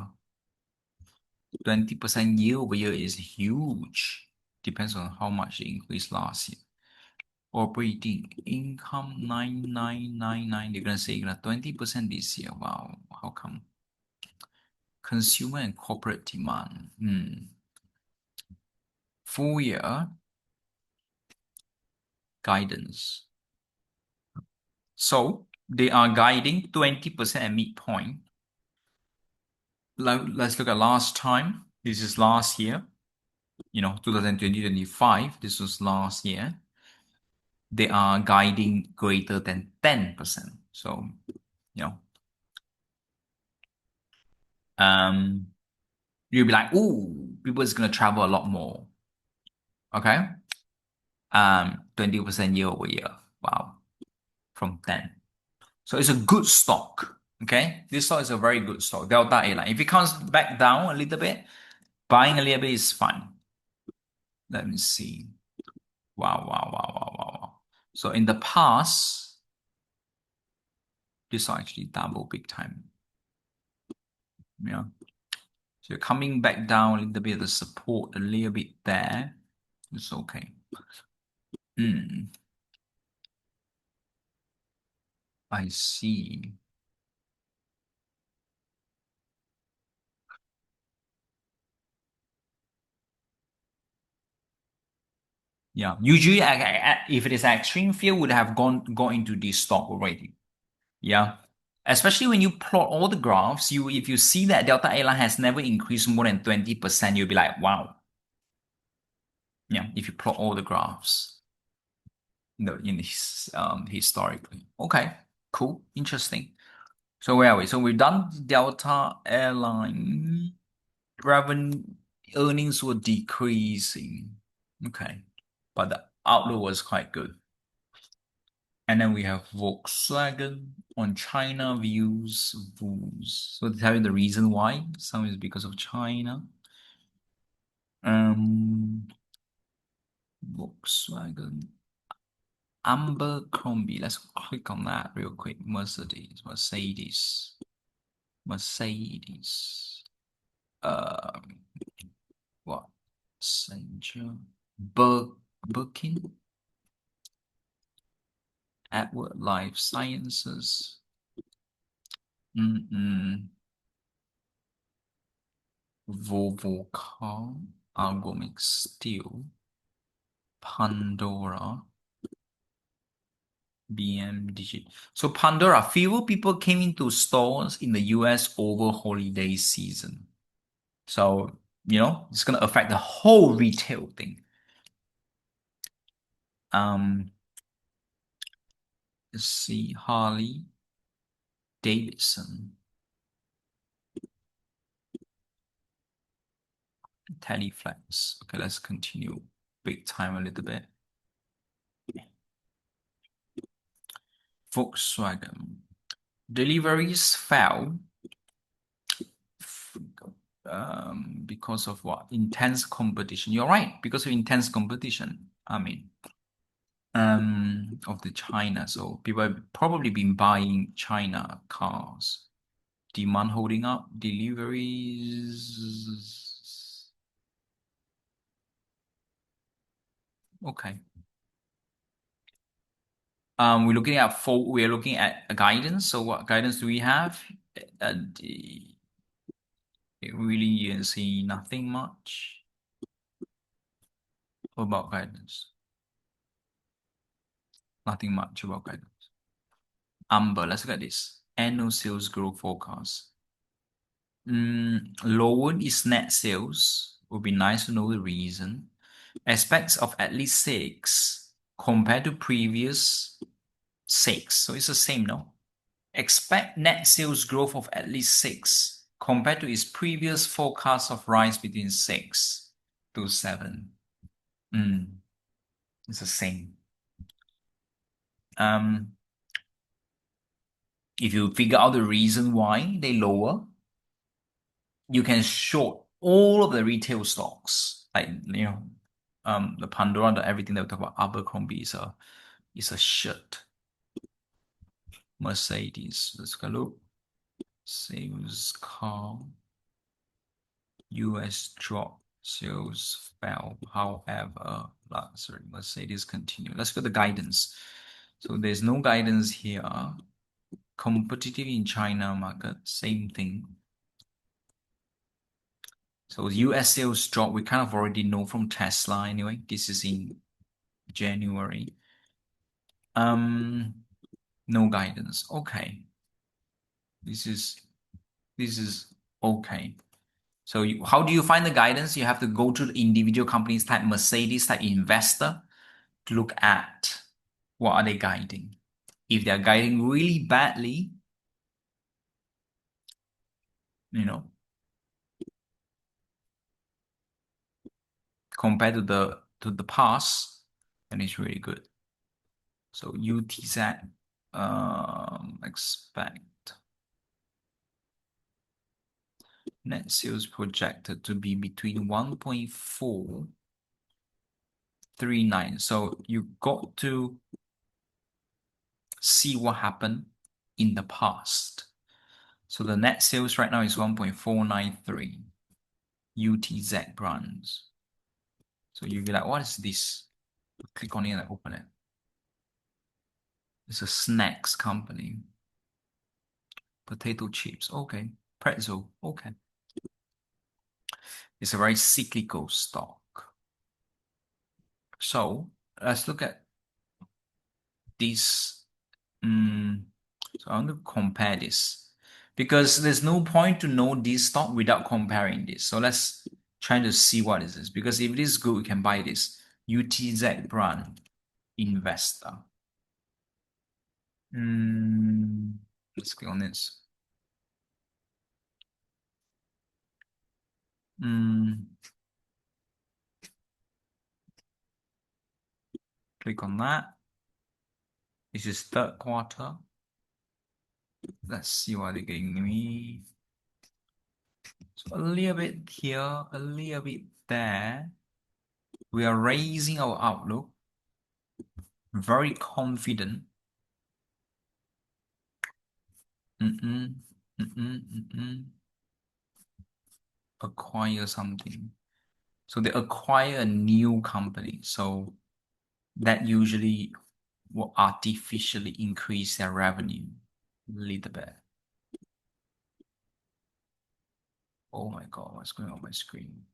20% year over year is huge. Depends on how much they increased last year. Operating income 9999. They're gonna say 20% this year. Wow, how come? Consumer and corporate demand. Full year guidance. So they are guiding 20% at midpoint. Let's look at last time. This is last year. 2020-25. This was last year. They are guiding greater than 10%. So, you know, you'll be like, "Ooh, people is gonna travel a lot more." Okay. 20% year over year. Wow. From 10. So it's a good stock. Okay. This stock is a very good stock. Delta Airline. If it comes back down a little bit, buying a little bit is fine. Let me see. Wow, wow, wow, wow, wow, wow. So in the past, this stock actually double big time. Yeah. So you're coming back down a little bit, the support a little bit there. It's okay. I see. Yeah. Usually, if it is extreme fear, would have gone into this stock already. Yeah. Especially when you plot all the graphs, you if you see that Delta Airline has never increased more than 20%, you'll be like, wow. Yeah. If you plot all the graphs, in his historically. Okay. Cool. Interesting. So where are we? So we've done Delta Airline. Revenue earnings were decreasing. Okay. But the outlook was quite good. And then we have Volkswagen on China views boost. So to tell you the reason why, some is because of China. Um, Volkswagen, Abercrombie. Let's click on that real quick. Mercedes. Um, what? Accenture, Birkin, Edward Life Sciences. Mm-mm. Volvo Car, Algomic Steel, Pandora, BM Digit. So Pandora, fewer people came into stores in the US over holiday season. So, it's gonna affect the whole retail thing. Um, let's see, Harley Davidson, Teleflex. Okay, let's continue big time a little bit. Volkswagen. Deliveries fell because of what? Intense competition. You're right, because of intense competition. I mean, of the China. So people have probably been buying China cars. Demand holding up, deliveries. Okay. We're looking at a guidance. So what guidance do we have? The really you can see nothing much about guidance. Nothing much about guidance. Amber, let's look at this. Annual sales growth forecast. Lower is net sales. Would be nice to know the reason. Aspects of at least six compared to previous six. So it's the same, no? Expect net sales growth of at least six compared to its previous forecast of rise between 6 to 7. It's the same. Um, if you figure out the reason why they lower, you can short all of the retail stocks, like the Pandora, everything that we talk about. Abercrombie is a shirt. Mercedes, let's go look. Sales car. US drop. Sales fell. However, sorry, Mercedes continue. Let's go to guidance. So there's no guidance here. Competitive in China market, same thing. So US sales drop, we kind of already know from Tesla anyway. This is in January. No guidance. Okay. This is okay. So how do you find the guidance? You have to go to the individual companies type Mercedes, type investor to look at what are they guiding. If they're guiding really badly, compared to the past, then it's really good. So UTZ, expect net sales projected to be between 1.439. So you got to see what happened in the past. So the net sales right now is 1.493 UTZ brands. So you'll be like, what is this? Click on it and open it. It's a snacks company. Potato chips, okay. Pretzel, okay. It's a very cyclical stock. So let's look at this. So I want to compare this because there's no point to know this stock without comparing this. So let's try to see what is this. Because if it is good, we can buy this. UTZ brand investor. Let's click on this. Click on that. This is third quarter. Let's see what they're giving me. So a little bit here, a little bit there. We are raising our outlook. Very confident. Acquire something. So they acquire a new company. So that usually will artificially increase their revenue a little bit. Oh my God, what's going on my screen?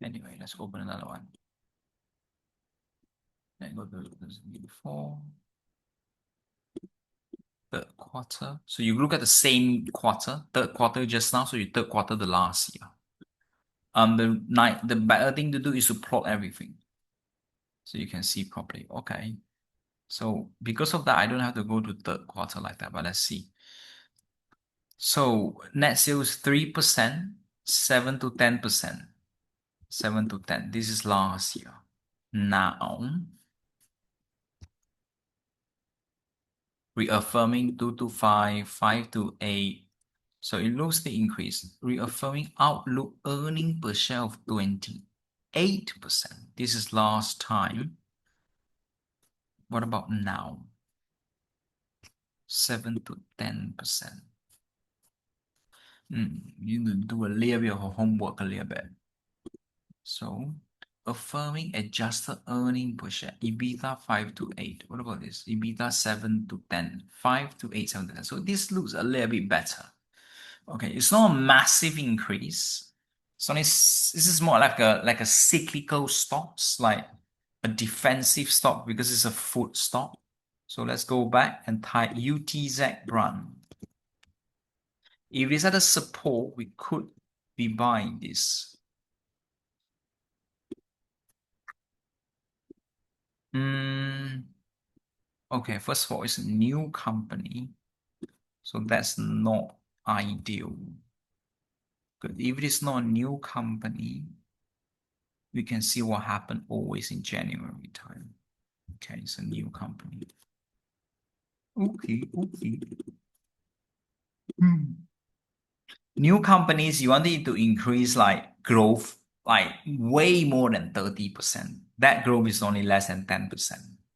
Anyway, let's open another one. Then go to this before. Third quarter. So you look at the same quarter, third quarter just now, so you third quarter the last year. The better thing to do is to plot everything. So you can see properly. Okay. So because of that, I don't have to go to third quarter like that, but let's see. So net sales 3%, 7 to 10%. 7 to 10. This is last year. Now, reaffirming 2 to 5, 5 to 8. So it looks the increase. Reaffirming outlook earning per share of 28%. This is last time. What about now? 7 to 10%. You need to do a little bit of homework a little bit. So affirming adjusted earning per share, EBITDA 5 to 8. What about this? EBITDA 7 to 10, 5 to 8, 7 to 10. So this looks a little bit better. Okay, it's not a massive increase. So this is more like a cyclical stocks, like a defensive stock because it's a food stock. So let's go back and type UTZ brand. If it's at a support, we could be buying this. Okay, first of all, it's a new company, so that's not ideal. But if it is not a new company, we can see what happened always in January time. Okay, it's a new company. Okay. New companies, you want it to increase like growth, like way more than 30%. That growth is only less than 10%.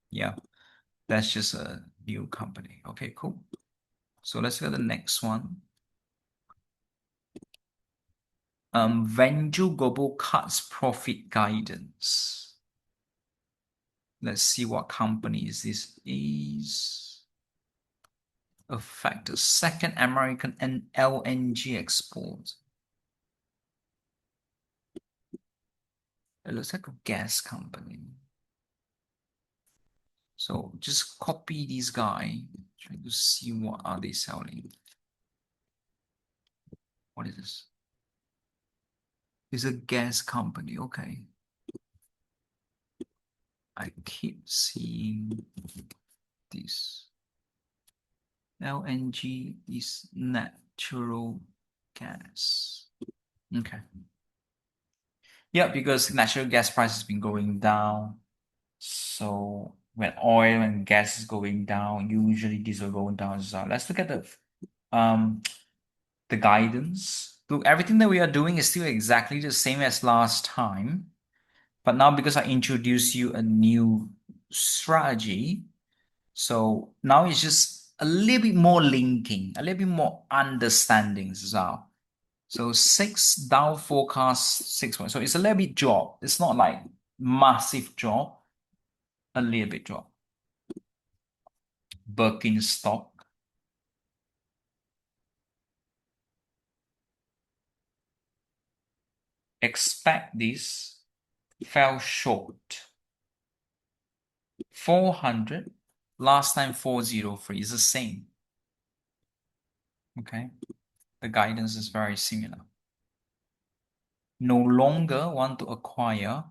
Yeah, that's just a new company. Okay, cool. So let's go to the next one. Venture Global cuts profit guidance. Let's see what companies this is. Affect the second American and LNG export. It looks like a gas company. So just copy this guy, try to see what are they selling. What is this? It's a gas company. Okay. I keep seeing this. LNG is natural gas. Okay. Yeah, because natural gas price has been going down. So when oil and gas is going down, usually these will go down as well. Let's look at the guidance. Look, everything that we are doing is still exactly the same as last time. But now because I introduced you a new strategy, so now it's just a little bit more linking, a little bit more understanding as well. So 6 down forecast 6 points. So it's a little bit drop. It's not like massive drop, a little bit drop. Birkenstock. expect this, fell short. 400, last time 403 is the same. Okay, the guidance is very similar. No longer want to acquire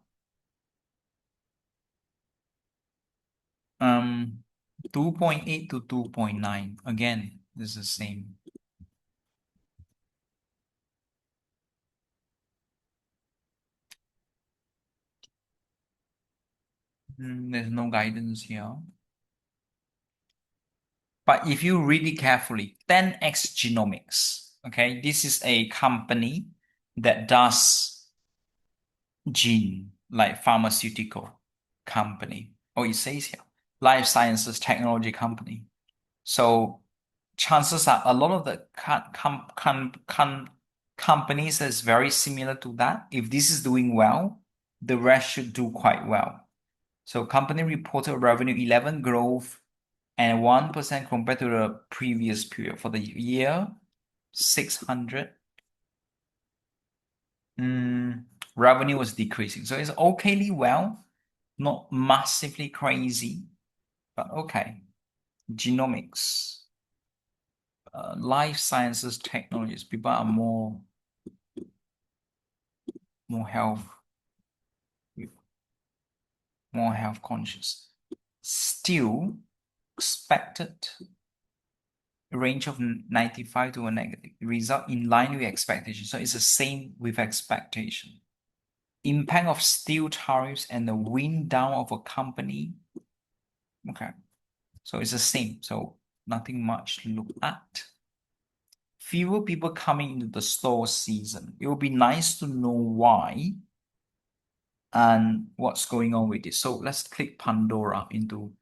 2.8 to 2.9. Again, this is the same. There's no guidance here. But if you read it carefully, 10x Genomics, okay, this is a company that does gene, like pharmaceutical company. Oh, it says here, life sciences technology company. So chances are a lot of the companies that's very similar to that, if this is doing well, the rest should do quite well. So company reported revenue 11 growth and 1% compared to the previous period. For the year, 600. Revenue was decreasing. So it's okayly well, not massively crazy, but okay. Genomics, life sciences technologies, people are more health, more health conscious. Still expected range of 95 to a negative. Result in line with expectation. So it's the same with expectation. Impact of steel tariffs and the wind down of a company. Okay. So it's the same. So nothing much to look at. Fewer people coming into the store season. It would be nice to know why and what's going on with it. So let's click Pandora into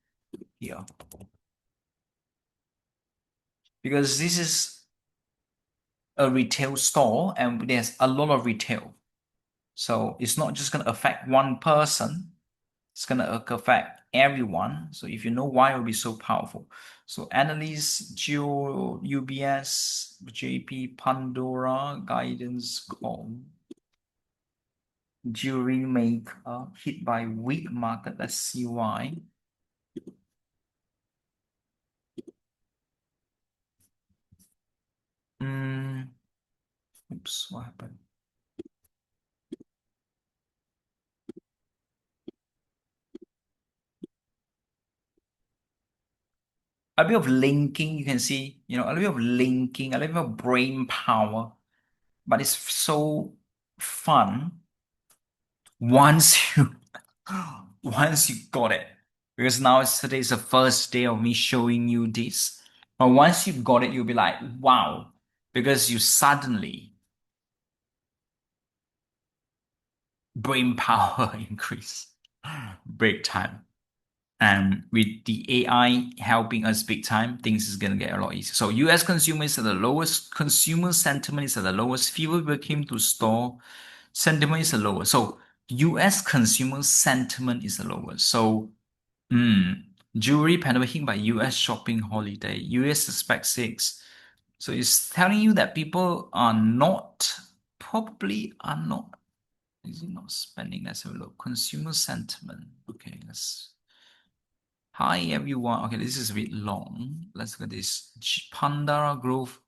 here. Because this is a retail store and there's a lot of retail. So it's not just going to affect one person, it's going to affect everyone. So if you know why, it will be so powerful. So analysts, Geo, UBS, JP, Pandora, guidance call. Jewelry maker hit by weak market. Let's see why. Oops, what happened? A bit of linking, you can see, a little bit of linking, a little bit of brain power, but it's so fun once you once you got it. Because now today's the first day of me showing you this. But once you've got it, you'll be like, wow, because you suddenly brain power increase big time. And with the AI helping us big time, things is gonna get a lot easier. So US consumers are the lowest, consumer sentiment is at the lowest, fewer people came to store, sentiment is the lowest. So US consumer sentiment is the lowest. So jewelry pandemic hit by US shopping holiday, US suspect 6. So it's telling you that people are not, probably are not, is it not spending? Let's have a look. Consumer sentiment. Okay, let's. Hi everyone. Okay, this is a bit long. Let's look at this. Pandora growth.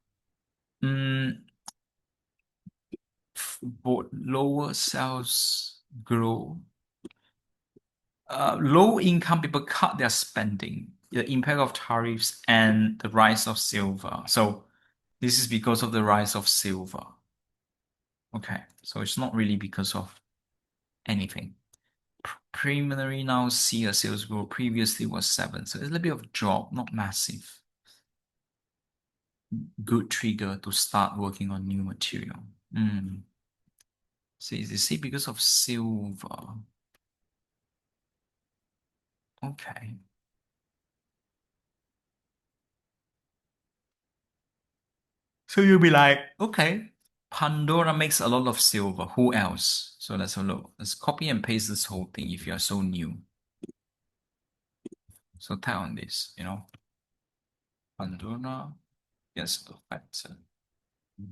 Lower sales grow. Low income people cut their spending. The impact of tariffs and the rise of silver. So this is because of the rise of silver. Okay, so it's not really because of anything. Preliminary now see a sales growth. Previously was 7. So it's a little bit of drop, not massive. Good trigger to start working on new material. So is it because of silver? Okay. So you'll be like, okay, Pandora makes a lot of silver. Who else? So let's have a look. Let's copy and paste this whole thing if you're so new. So tap on this, Pandora gets affected.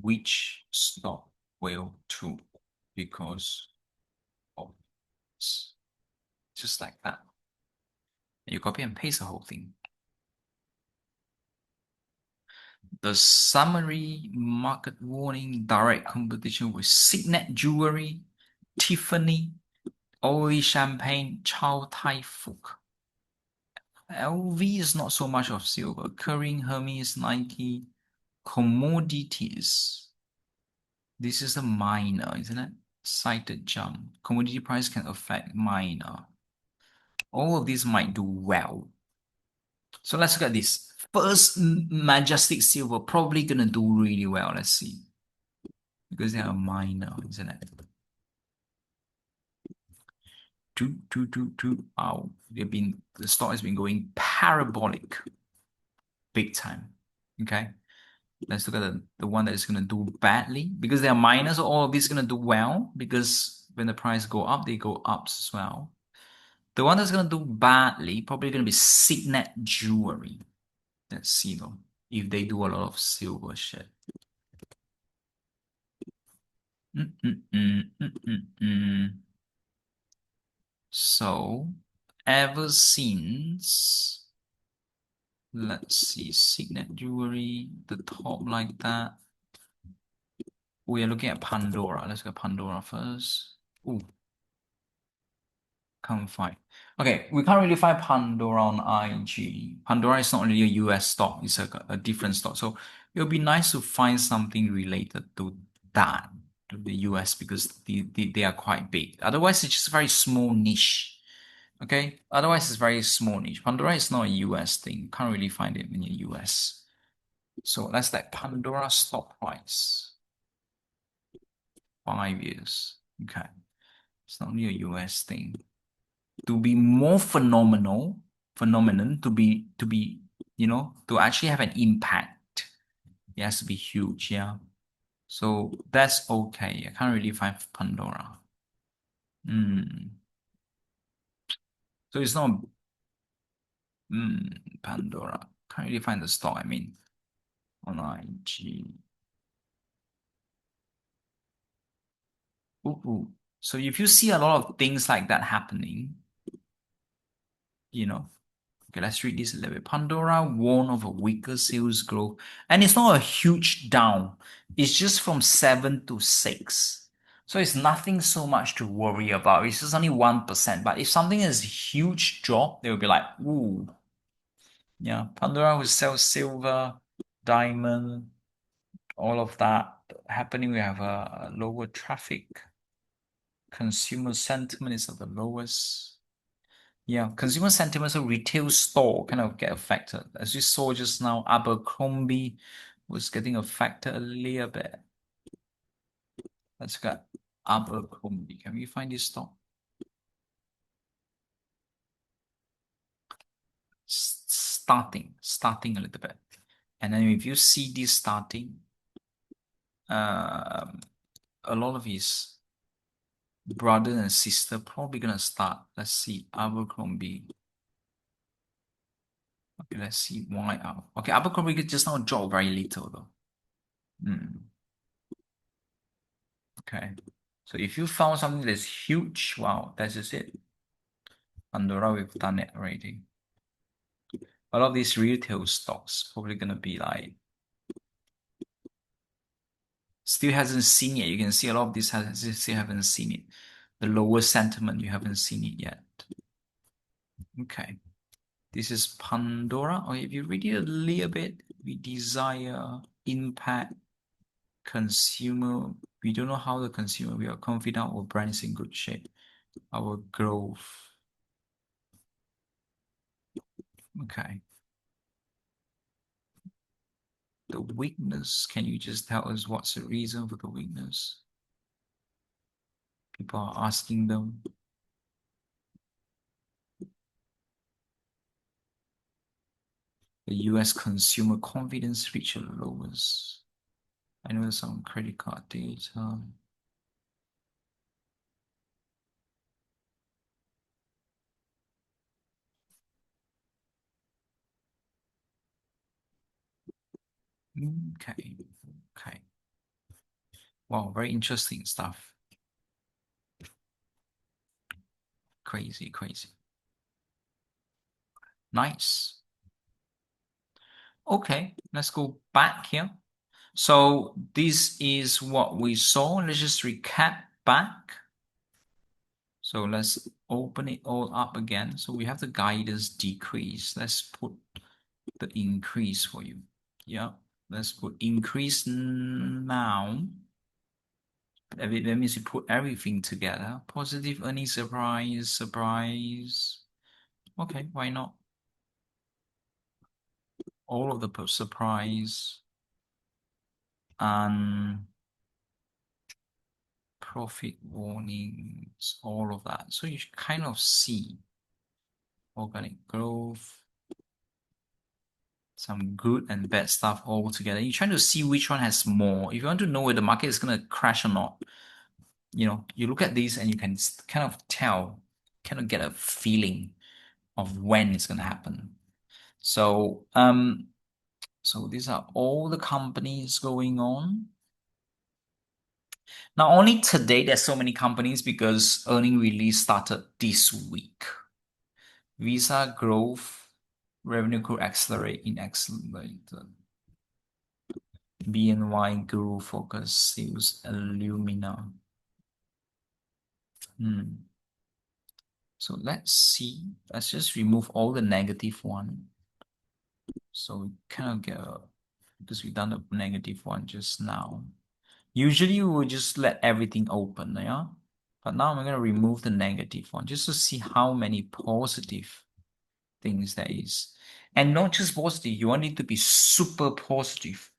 Which stock will too? because of this. Just like that. You copy and paste the whole thing. The summary market warning, direct competition with Signet Jewelry, Tiffany, Oi Champagne, Chow Tai Fook. LV is not so much of silver. Kering, Hermes, Nike, commodities. This is a minor, isn't it? Cited jump. Commodity price can affect minor. All of these might do well. So let's look at this. First, Majestic Silver probably gonna do really well. Let's see. Because they are minor, isn't it? Wow. The stock has been going parabolic. Big time. Okay. Let's look at the one that is gonna do badly. Because they are minors, all of these gonna do well. Because when the price go up, they go up as well. The one that's gonna do badly, probably gonna be Signet Jewelry. Let's see though. If they do a lot of silver shit. So, ever since, let's see, Signet Jewelry, the top like that. We are looking at Pandora. Let's go Pandora first. Ooh, can't find. Okay, we can't really find Pandora on IG. Pandora is not really a US stock, it's a different stock. So it'll be nice to find something related to that, to the US, because they are quite big. Otherwise, it's just a very small niche. Okay, otherwise, it's very small niche. Pandora is not a US thing. Can't really find it in the US. So that's like Pandora stock price. 5 years. Okay. It's not really a US thing. To be more phenomenon, to actually have an impact, it has to be huge, yeah. So that's okay. I can't really find Pandora. So it's not Pandora. Can't really find the stock, I mean, on IG. Ooh. So if you see a lot of things like that happening, you know, okay, let's read this a little bit. Pandora warned of a weaker sales growth, and it's not a huge down. It's just from 7 to 6. So it's nothing so much to worry about. It's just only 1%. But if something is a huge drop, they will be like, ooh, yeah, Pandora will sell silver, diamond, all of that happening. We have a lower traffic. Consumer sentiment is at the lowest. Yeah, consumer sentiment, so retail store kind of get affected. As you saw just now, Abercrombie was getting affected a little bit. Let's get Abercrombie. Can we find this stock? Starting a little bit. And then if you see this starting, a lot of his brother and sister probably gonna start. Let's see, Abercrombie. Okay, let's see why. Okay, Abercrombie just now dropped very little though. Okay. So if you found something that's huge, wow, that's just it. Pandora, we've done it already. A lot of these retail stocks probably gonna be like still hasn't seen it. You can see a lot of this still haven't seen it. The lower sentiment, you haven't seen it yet. Okay. This is Pandora. Or if you read it a little bit, we desire impact consumer. We don't know how the consumer. We are confident our brand is in good shape. Our growth. Okay. The weakness, can you just tell us what's the reason for the weakness? People are asking them. The US consumer confidence reached the lowest. I know some credit card data. Okay. Wow, very interesting stuff. crazy, crazy. Nice. Okay, let's go back here. So this is what we saw. Let's just recap back. So let's open it all up again. So we have the guidance decrease. Let's put the increase for you. Yeah, let's put increase now. That means you put everything together. Positive earnings surprise, surprise. Okay, why not? All of the surprise and profit warnings, all of that. So you kind of see organic growth, some good and bad stuff all together. You're trying to see which one has more. If you want to know where the market is going to crash or not, you look at these and you can kind of tell, kind of get a feeling of when it's going to happen. So these are all the companies going on. Not only today, there's so many companies because earning release started this week. Visa growth, revenue could accelerate in accelerated. BNY grew focus sales alumina. So let's see. Let's just remove all the negative one. So we kind of get because we've done the negative one just now. Usually we will just let everything open, yeah? But now I'm going to remove the negative one just to see how many positive things there is. And not just positive, you want it to be super positive.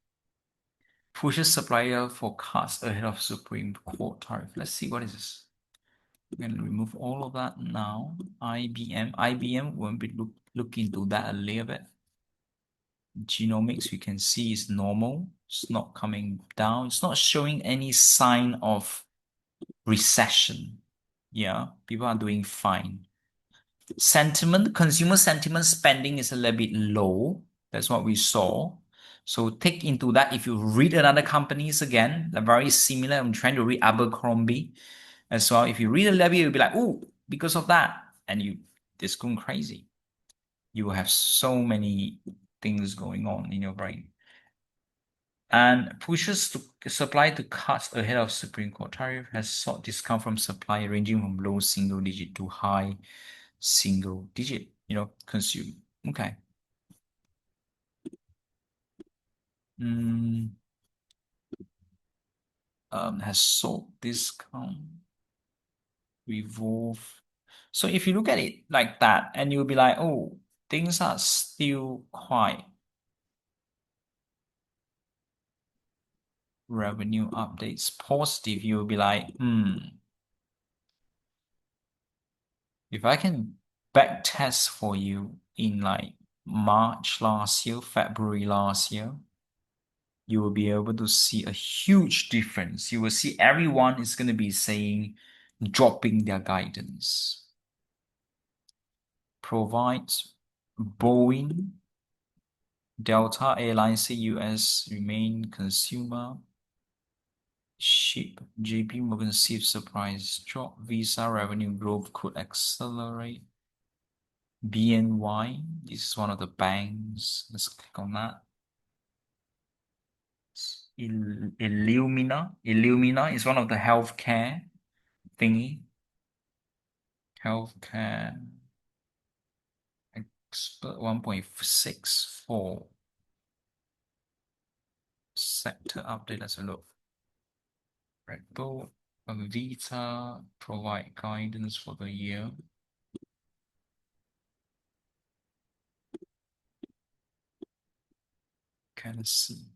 Pushes supplier forecast ahead of Supreme Court tariff. Let's see what is this. We're going to remove all of that now. IBM won't be look into that a little bit. Genomics, we can see is normal. It's not coming down. It's not showing any sign of recession. Yeah, people are doing fine. Consumer sentiment spending is a little bit low. That's what we saw. So take into that, if you read another companies again, they're very similar. I'm trying to read Abercrombie as well. If you read a little bit, you'll be like, oh, because of that. And it's going crazy. You have so many things going on in your brain. And pushes to supply to cuts ahead of Supreme Court tariff has sought discount from supply ranging from low single digit to high single digit, consume. Okay. Has sought discount, revolve. So if you look at it like that, and you'll be like, oh, things are still quite revenue updates positive, you'll be like, if I can back test for you in like March last year, February last year, you will be able to see a huge difference. You will see everyone is going to be saying, dropping their guidance. Provides Boeing, Delta Airlines, US remain consumer. Ship, JP Morgan sees surprise drop. Visa revenue growth could accelerate. BNY, this is one of the banks. Let's click on that. Illumina is one of the healthcare thingy. Healthcare expert 1.64 sector update. Let's look. Red Bull, Vita provide guidance for the year. Can see.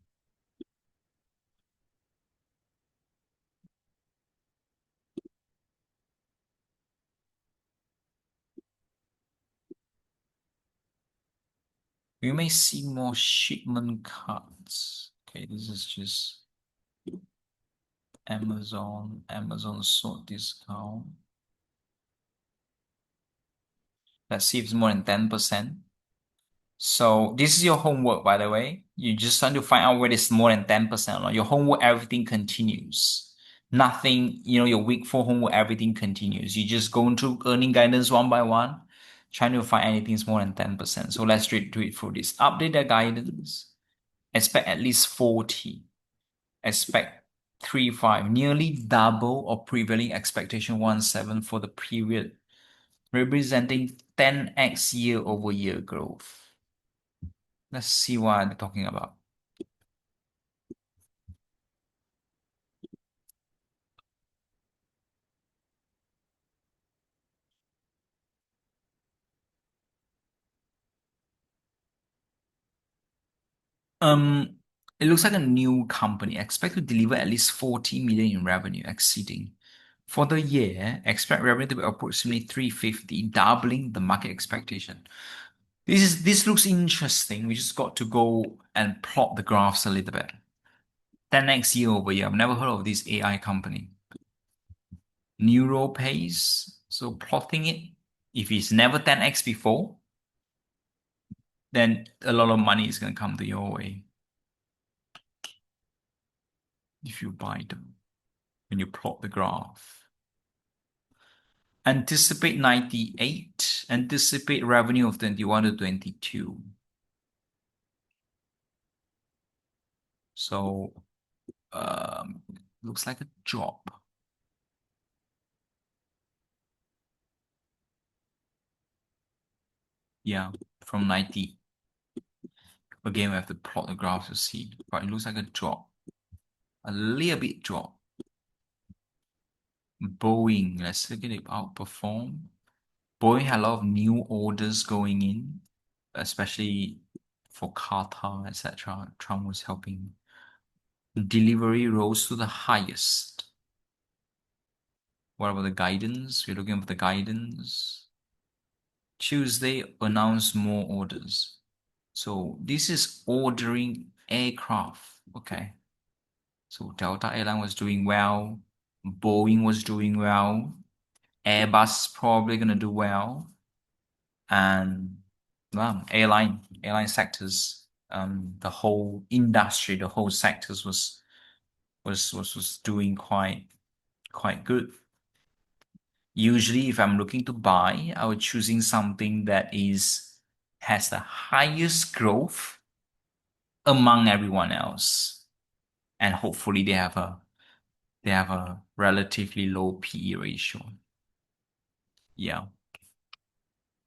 We may see more shipment cuts. Okay, this is just Amazon sort discount. Let's see if it's more than 10%. So this is your homework, by the way. You just want to find out whether it's more than 10% or not. Your homework, everything continues. Nothing, your week four homework, everything continues. You just go into earning guidance one by one, trying to find anything more than 10%. So let's straight do it for this. Update the guidance. Expect at least 40. Expect 35, nearly double or prevailing expectation 17 for the period, representing 10x year-over-year growth. Let's see what they're talking about. Um, it looks like a new company. Expect to deliver at least 40 million in revenue, exceeding. For the year, expect revenue to be approximately 350, doubling the market expectation. This looks interesting. We just got to go and plot the graphs a little bit. 10x year-over-year. I've never heard of this AI company. Neural pace. So plotting it, if it's never 10x before, then a lot of money is going to come to your way if you buy them when you plot the graph. Anticipate 98. Anticipate revenue of 21 to 22. So looks like a job. Yeah, from 90. Again, we have to plot the graph to see, but it looks like a drop. A little bit drop. Boeing, let's look at it outperform. Boeing had a lot of new orders going in, especially for Qatar, etc. Trump was helping. Delivery rose to the highest. What about the guidance? We're looking for the guidance. Tuesday announced more orders. So this is ordering aircraft. Okay. So Delta Airline was doing well. Boeing was doing well. Airbus probably gonna do well. And well, airline sectors, the whole industry, the whole sectors was doing quite good. Usually, if I'm looking to buy, I would choosing something that has the highest growth among everyone else, and hopefully they have a relatively low PE ratio. Yeah,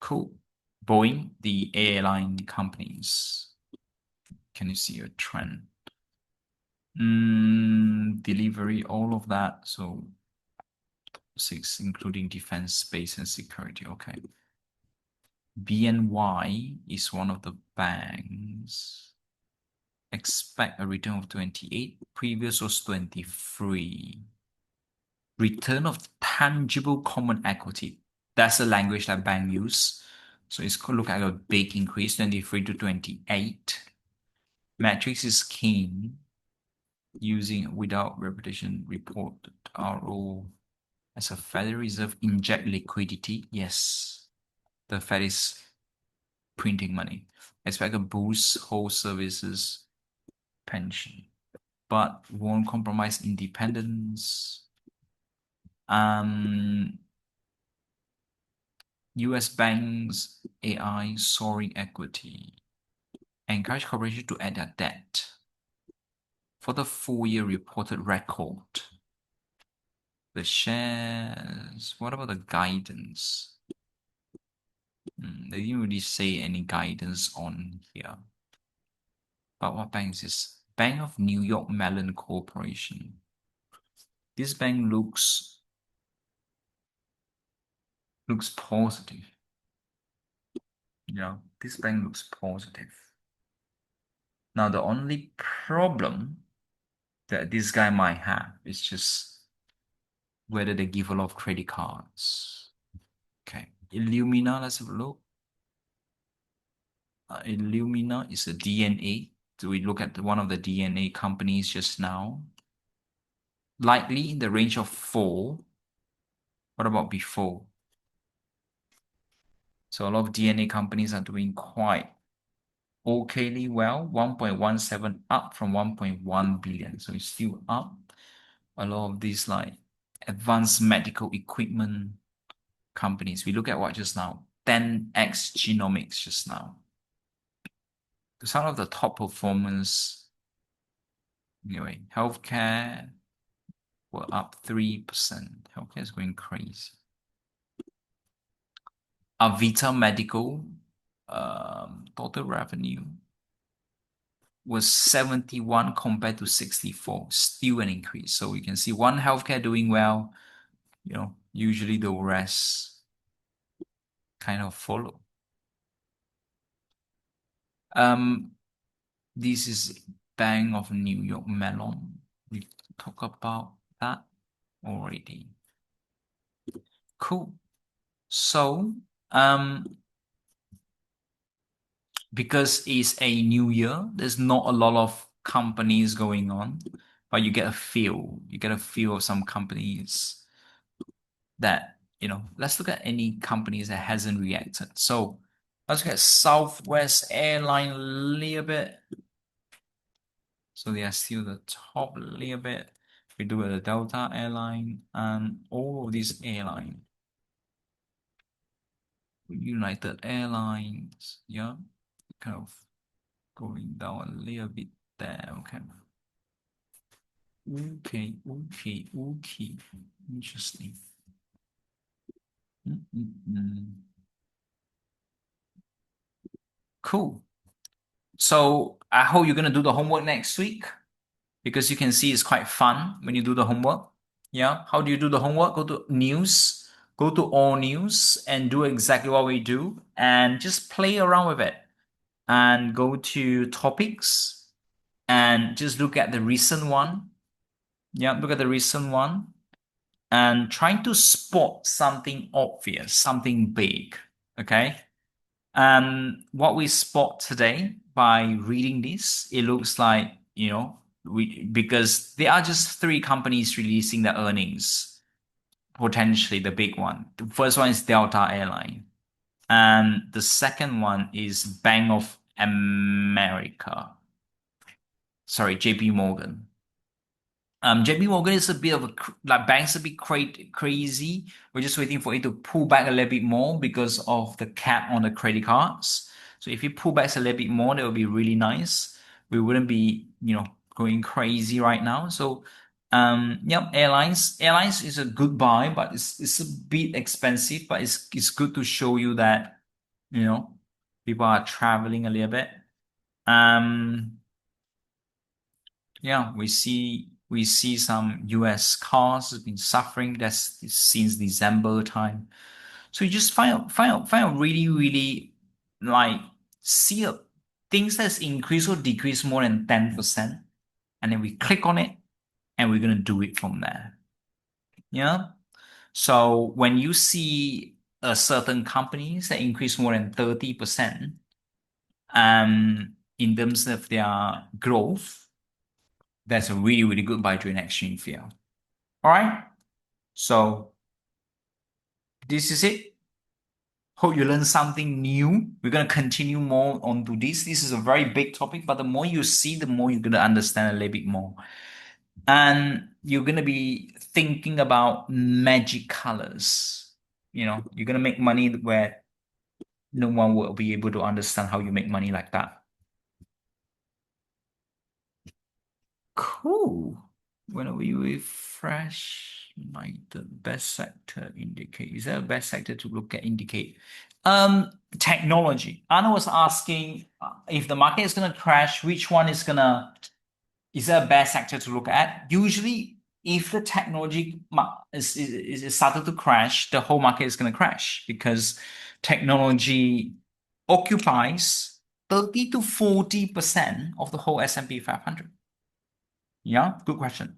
cool. Boeing, the airline companies. Can you see a trend? Delivery, all of that. So 6, including defense, space, and security. Okay. BNY is one of the banks. Expect a return of 28. Previous was 23. Return of tangible common equity. That's the language that bank use. So it's going to look like a big increase, 23 to 28. Metrics is keen. Using without repetition report RO as a Federal Reserve inject liquidity. Yes, the Fed is printing money. Expect a boost whole services pension, but won't compromise independence. US banks, AI, soaring equity. Encourage corporations to add their debt. For the full year reported record. The shares, what about the guidance? They didn't really say any guidance on here. But what bank is this? Bank of New York Mellon Corporation. This bank looks positive. Yeah, this bank looks positive. Now the only problem that this guy might have is just whether they give a lot of credit cards. Okay, Illumina, let's have a look. Illumina is a DNA. So we look at one of the DNA companies just now. Likely in the range of 4. What about before? So a lot of DNA companies are doing quite okayly well. 1.17 up from 1.1 billion. So it's still up. a lot of these like advanced medical equipment companies. We look at what just now? 10x Genomics just now. Some of the top performance, anyway, healthcare were up 3%. Healthcare is going crazy. Avita Medical, total revenue was 71 compared to 64, still an increase. So you can see one healthcare doing well, usually the rest kind of follow. This is Bank of New York Mellon. We talk about that already. Cool. So, because it's a new year, there's not a lot of companies going on, but you get a feel. You get a feel of some companies that, let's look at any companies that hasn't reacted. So let's look at Southwest Airline a little bit. So they are still the top a little bit. We do the Delta airline and all of these airlines. United Airlines, yeah, kind of going down a little bit there. Okay. Okay. Interesting. Cool. So I hope you're gonna do the homework next week because you can see it's quite fun when you do the homework. Yeah. How do you do the homework? Go to news, go to all news and do exactly what we do and just play around with it. And go to topics and just look at the recent one. Yeah, look at the recent one and trying to spot something obvious, something big. Okay. What we spot today by reading this, it looks like, because there are just three companies releasing the earnings, potentially the big one. The first one is Delta Airline. And the second one is Bank of America. Sorry, JP Morgan. JP Morgan is a bit of like banks a bit crazy. We're just waiting for it to pull back a little bit more because of the cap on the credit cards. So if it pull back a little bit more, that would be really nice. We wouldn't be, going crazy right now. So, yep, airlines. Airlines is a good buy, but it's a bit expensive. But it's good to show you that, people are traveling a little bit. Yeah, we see some US cars have been suffering that's since December time. So you just find out really, really like see things that's increased or decreased more than 10%, and then we click on it and we're gonna do it from there. Yeah. So when you see a certain companies that increase more than 30%, in terms of their growth, that's a really, really good buy during exchange fear. All right. So this is it. Hope you learned something new. We're going to continue more onto this. This is a very big topic, but the more you see, the more you're going to understand a little bit more. And you're going to be thinking about magic colors. You're going to make money where no one will be able to understand how you make money like that. Cool. When we refresh, like the best sector indicate, is there a best sector to look at indicate? Technology. Anna was asking if the market is gonna crash, which one is there a best sector to look at? Usually, if the technology is started to crash, the whole market is gonna crash because technology occupies 30 to 40% of the whole S&P 500. Yeah, good question.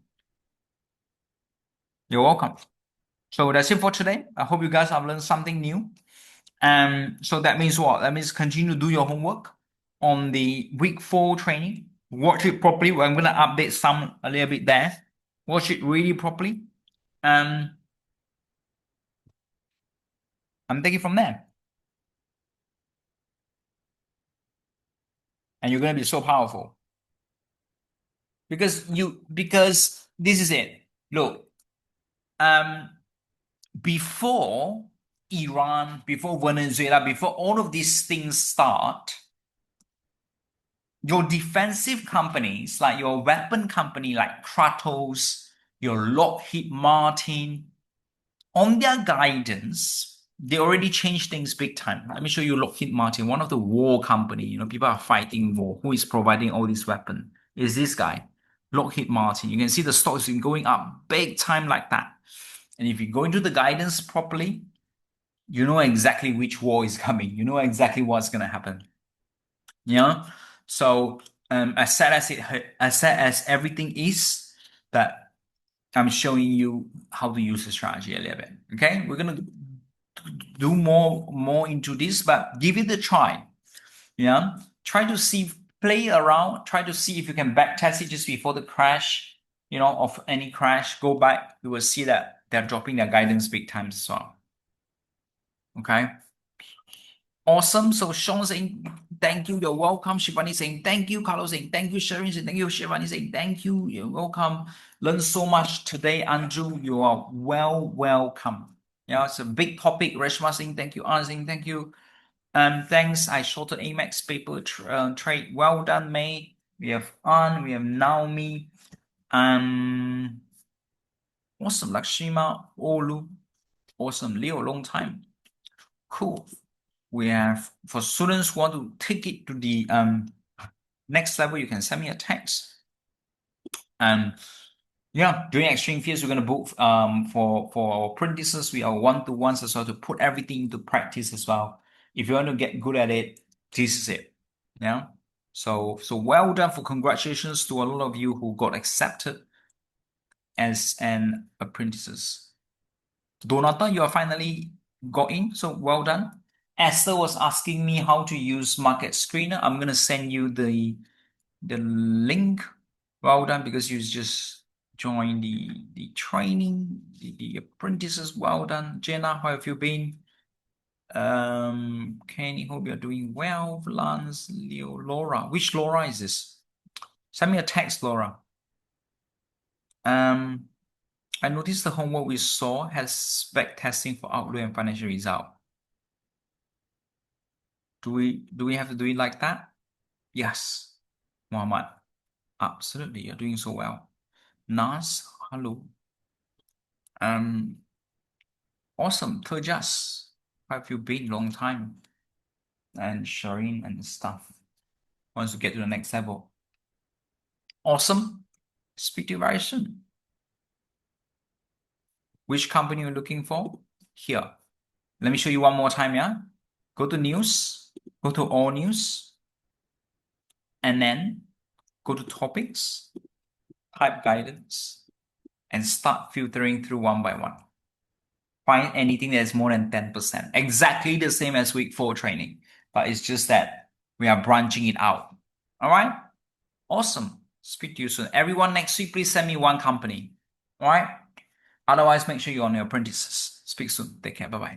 You're welcome. So that's it for today. I hope you guys have learned something new. And so that means what? That means continue to do your homework on the week 4 training. Watch it properly. I'm going to update some a little bit there. Watch it really properly. And I'm taking from there. And you're going to be so powerful. Because this is it. Look, before Iran, before Venezuela, before all of these things start, your defensive companies, like your weapon company, like Kratos, your Lockheed Martin, on their guidance, they already changed things big time. Let me show you Lockheed Martin, one of the war company. People are fighting war. Who is providing all these weapons? Is this guy, Lockheed Martin. You can see the stock has been going up big time like that. And if you go into the guidance properly, you know exactly which war is coming. You know exactly what's going to happen. So as sad as everything is, that I'm showing you how to use the strategy a little bit. Okay, we're gonna do more into this, but give it a try. Try to see, play around, try to see if you can back test it just before the crash. Of any crash, go back. You will see that they're dropping their guidance big time as well. Okay. Awesome. So Sean saying thank you, you're welcome. Shivani saying thank you. Carlos saying thank you. Sharon saying thank you. Shivani saying thank you. You're welcome. Learn so much today, Andrew. You are welcome. It's a big topic. Reshma saying thank you. Anna saying thank you. Thanks. I shorted Amex paper trade. Well done, May. We have An. We have Naomi. Awesome. Lakshima. Olu. Awesome. Leo. Long time. Cool. We have, for students who want to take it to the next level, you can send me a text. During Extreme Fears, we're going to book for our apprentices. We are one-to-ones as well to put everything into practice as well. If you want to get good at it, this is it. So well done. Congratulations to a lot of you who got accepted as an apprentices. Donata, you are finally got in, so well done. Esther was asking me how to use Market Screener. I'm gonna send you the link. Well done, because you just joined the training, the apprentices. Well done. Jenna, how have you been? Kenny, hope you're doing well. Lance, Leo, Laura. Which Laura is this? Send me a text, Laura. I noticed the homework we saw has back testing for outlook and financial result. Do we have to do it like that? Yes, Muhammad. Absolutely, you're doing so well. Nas, hello. Awesome. Tejas, how have you been? Long time. And Shireen and stuff. Wants to get to the next level. Awesome. Speak to you very soon. Which company you're looking for? Here. Let me show you one more time, yeah? Go to news, go to all news, and then go to topics, type guidance, and start filtering through one by one. Find anything that is more than 10%. Exactly the same as week 4 training, but it's just that we are branching it out. All right? Awesome. Speak to you soon. Everyone next week, please send me one company. All right? Otherwise, make sure you're on your apprentices. Speak soon. Take care. Bye-bye.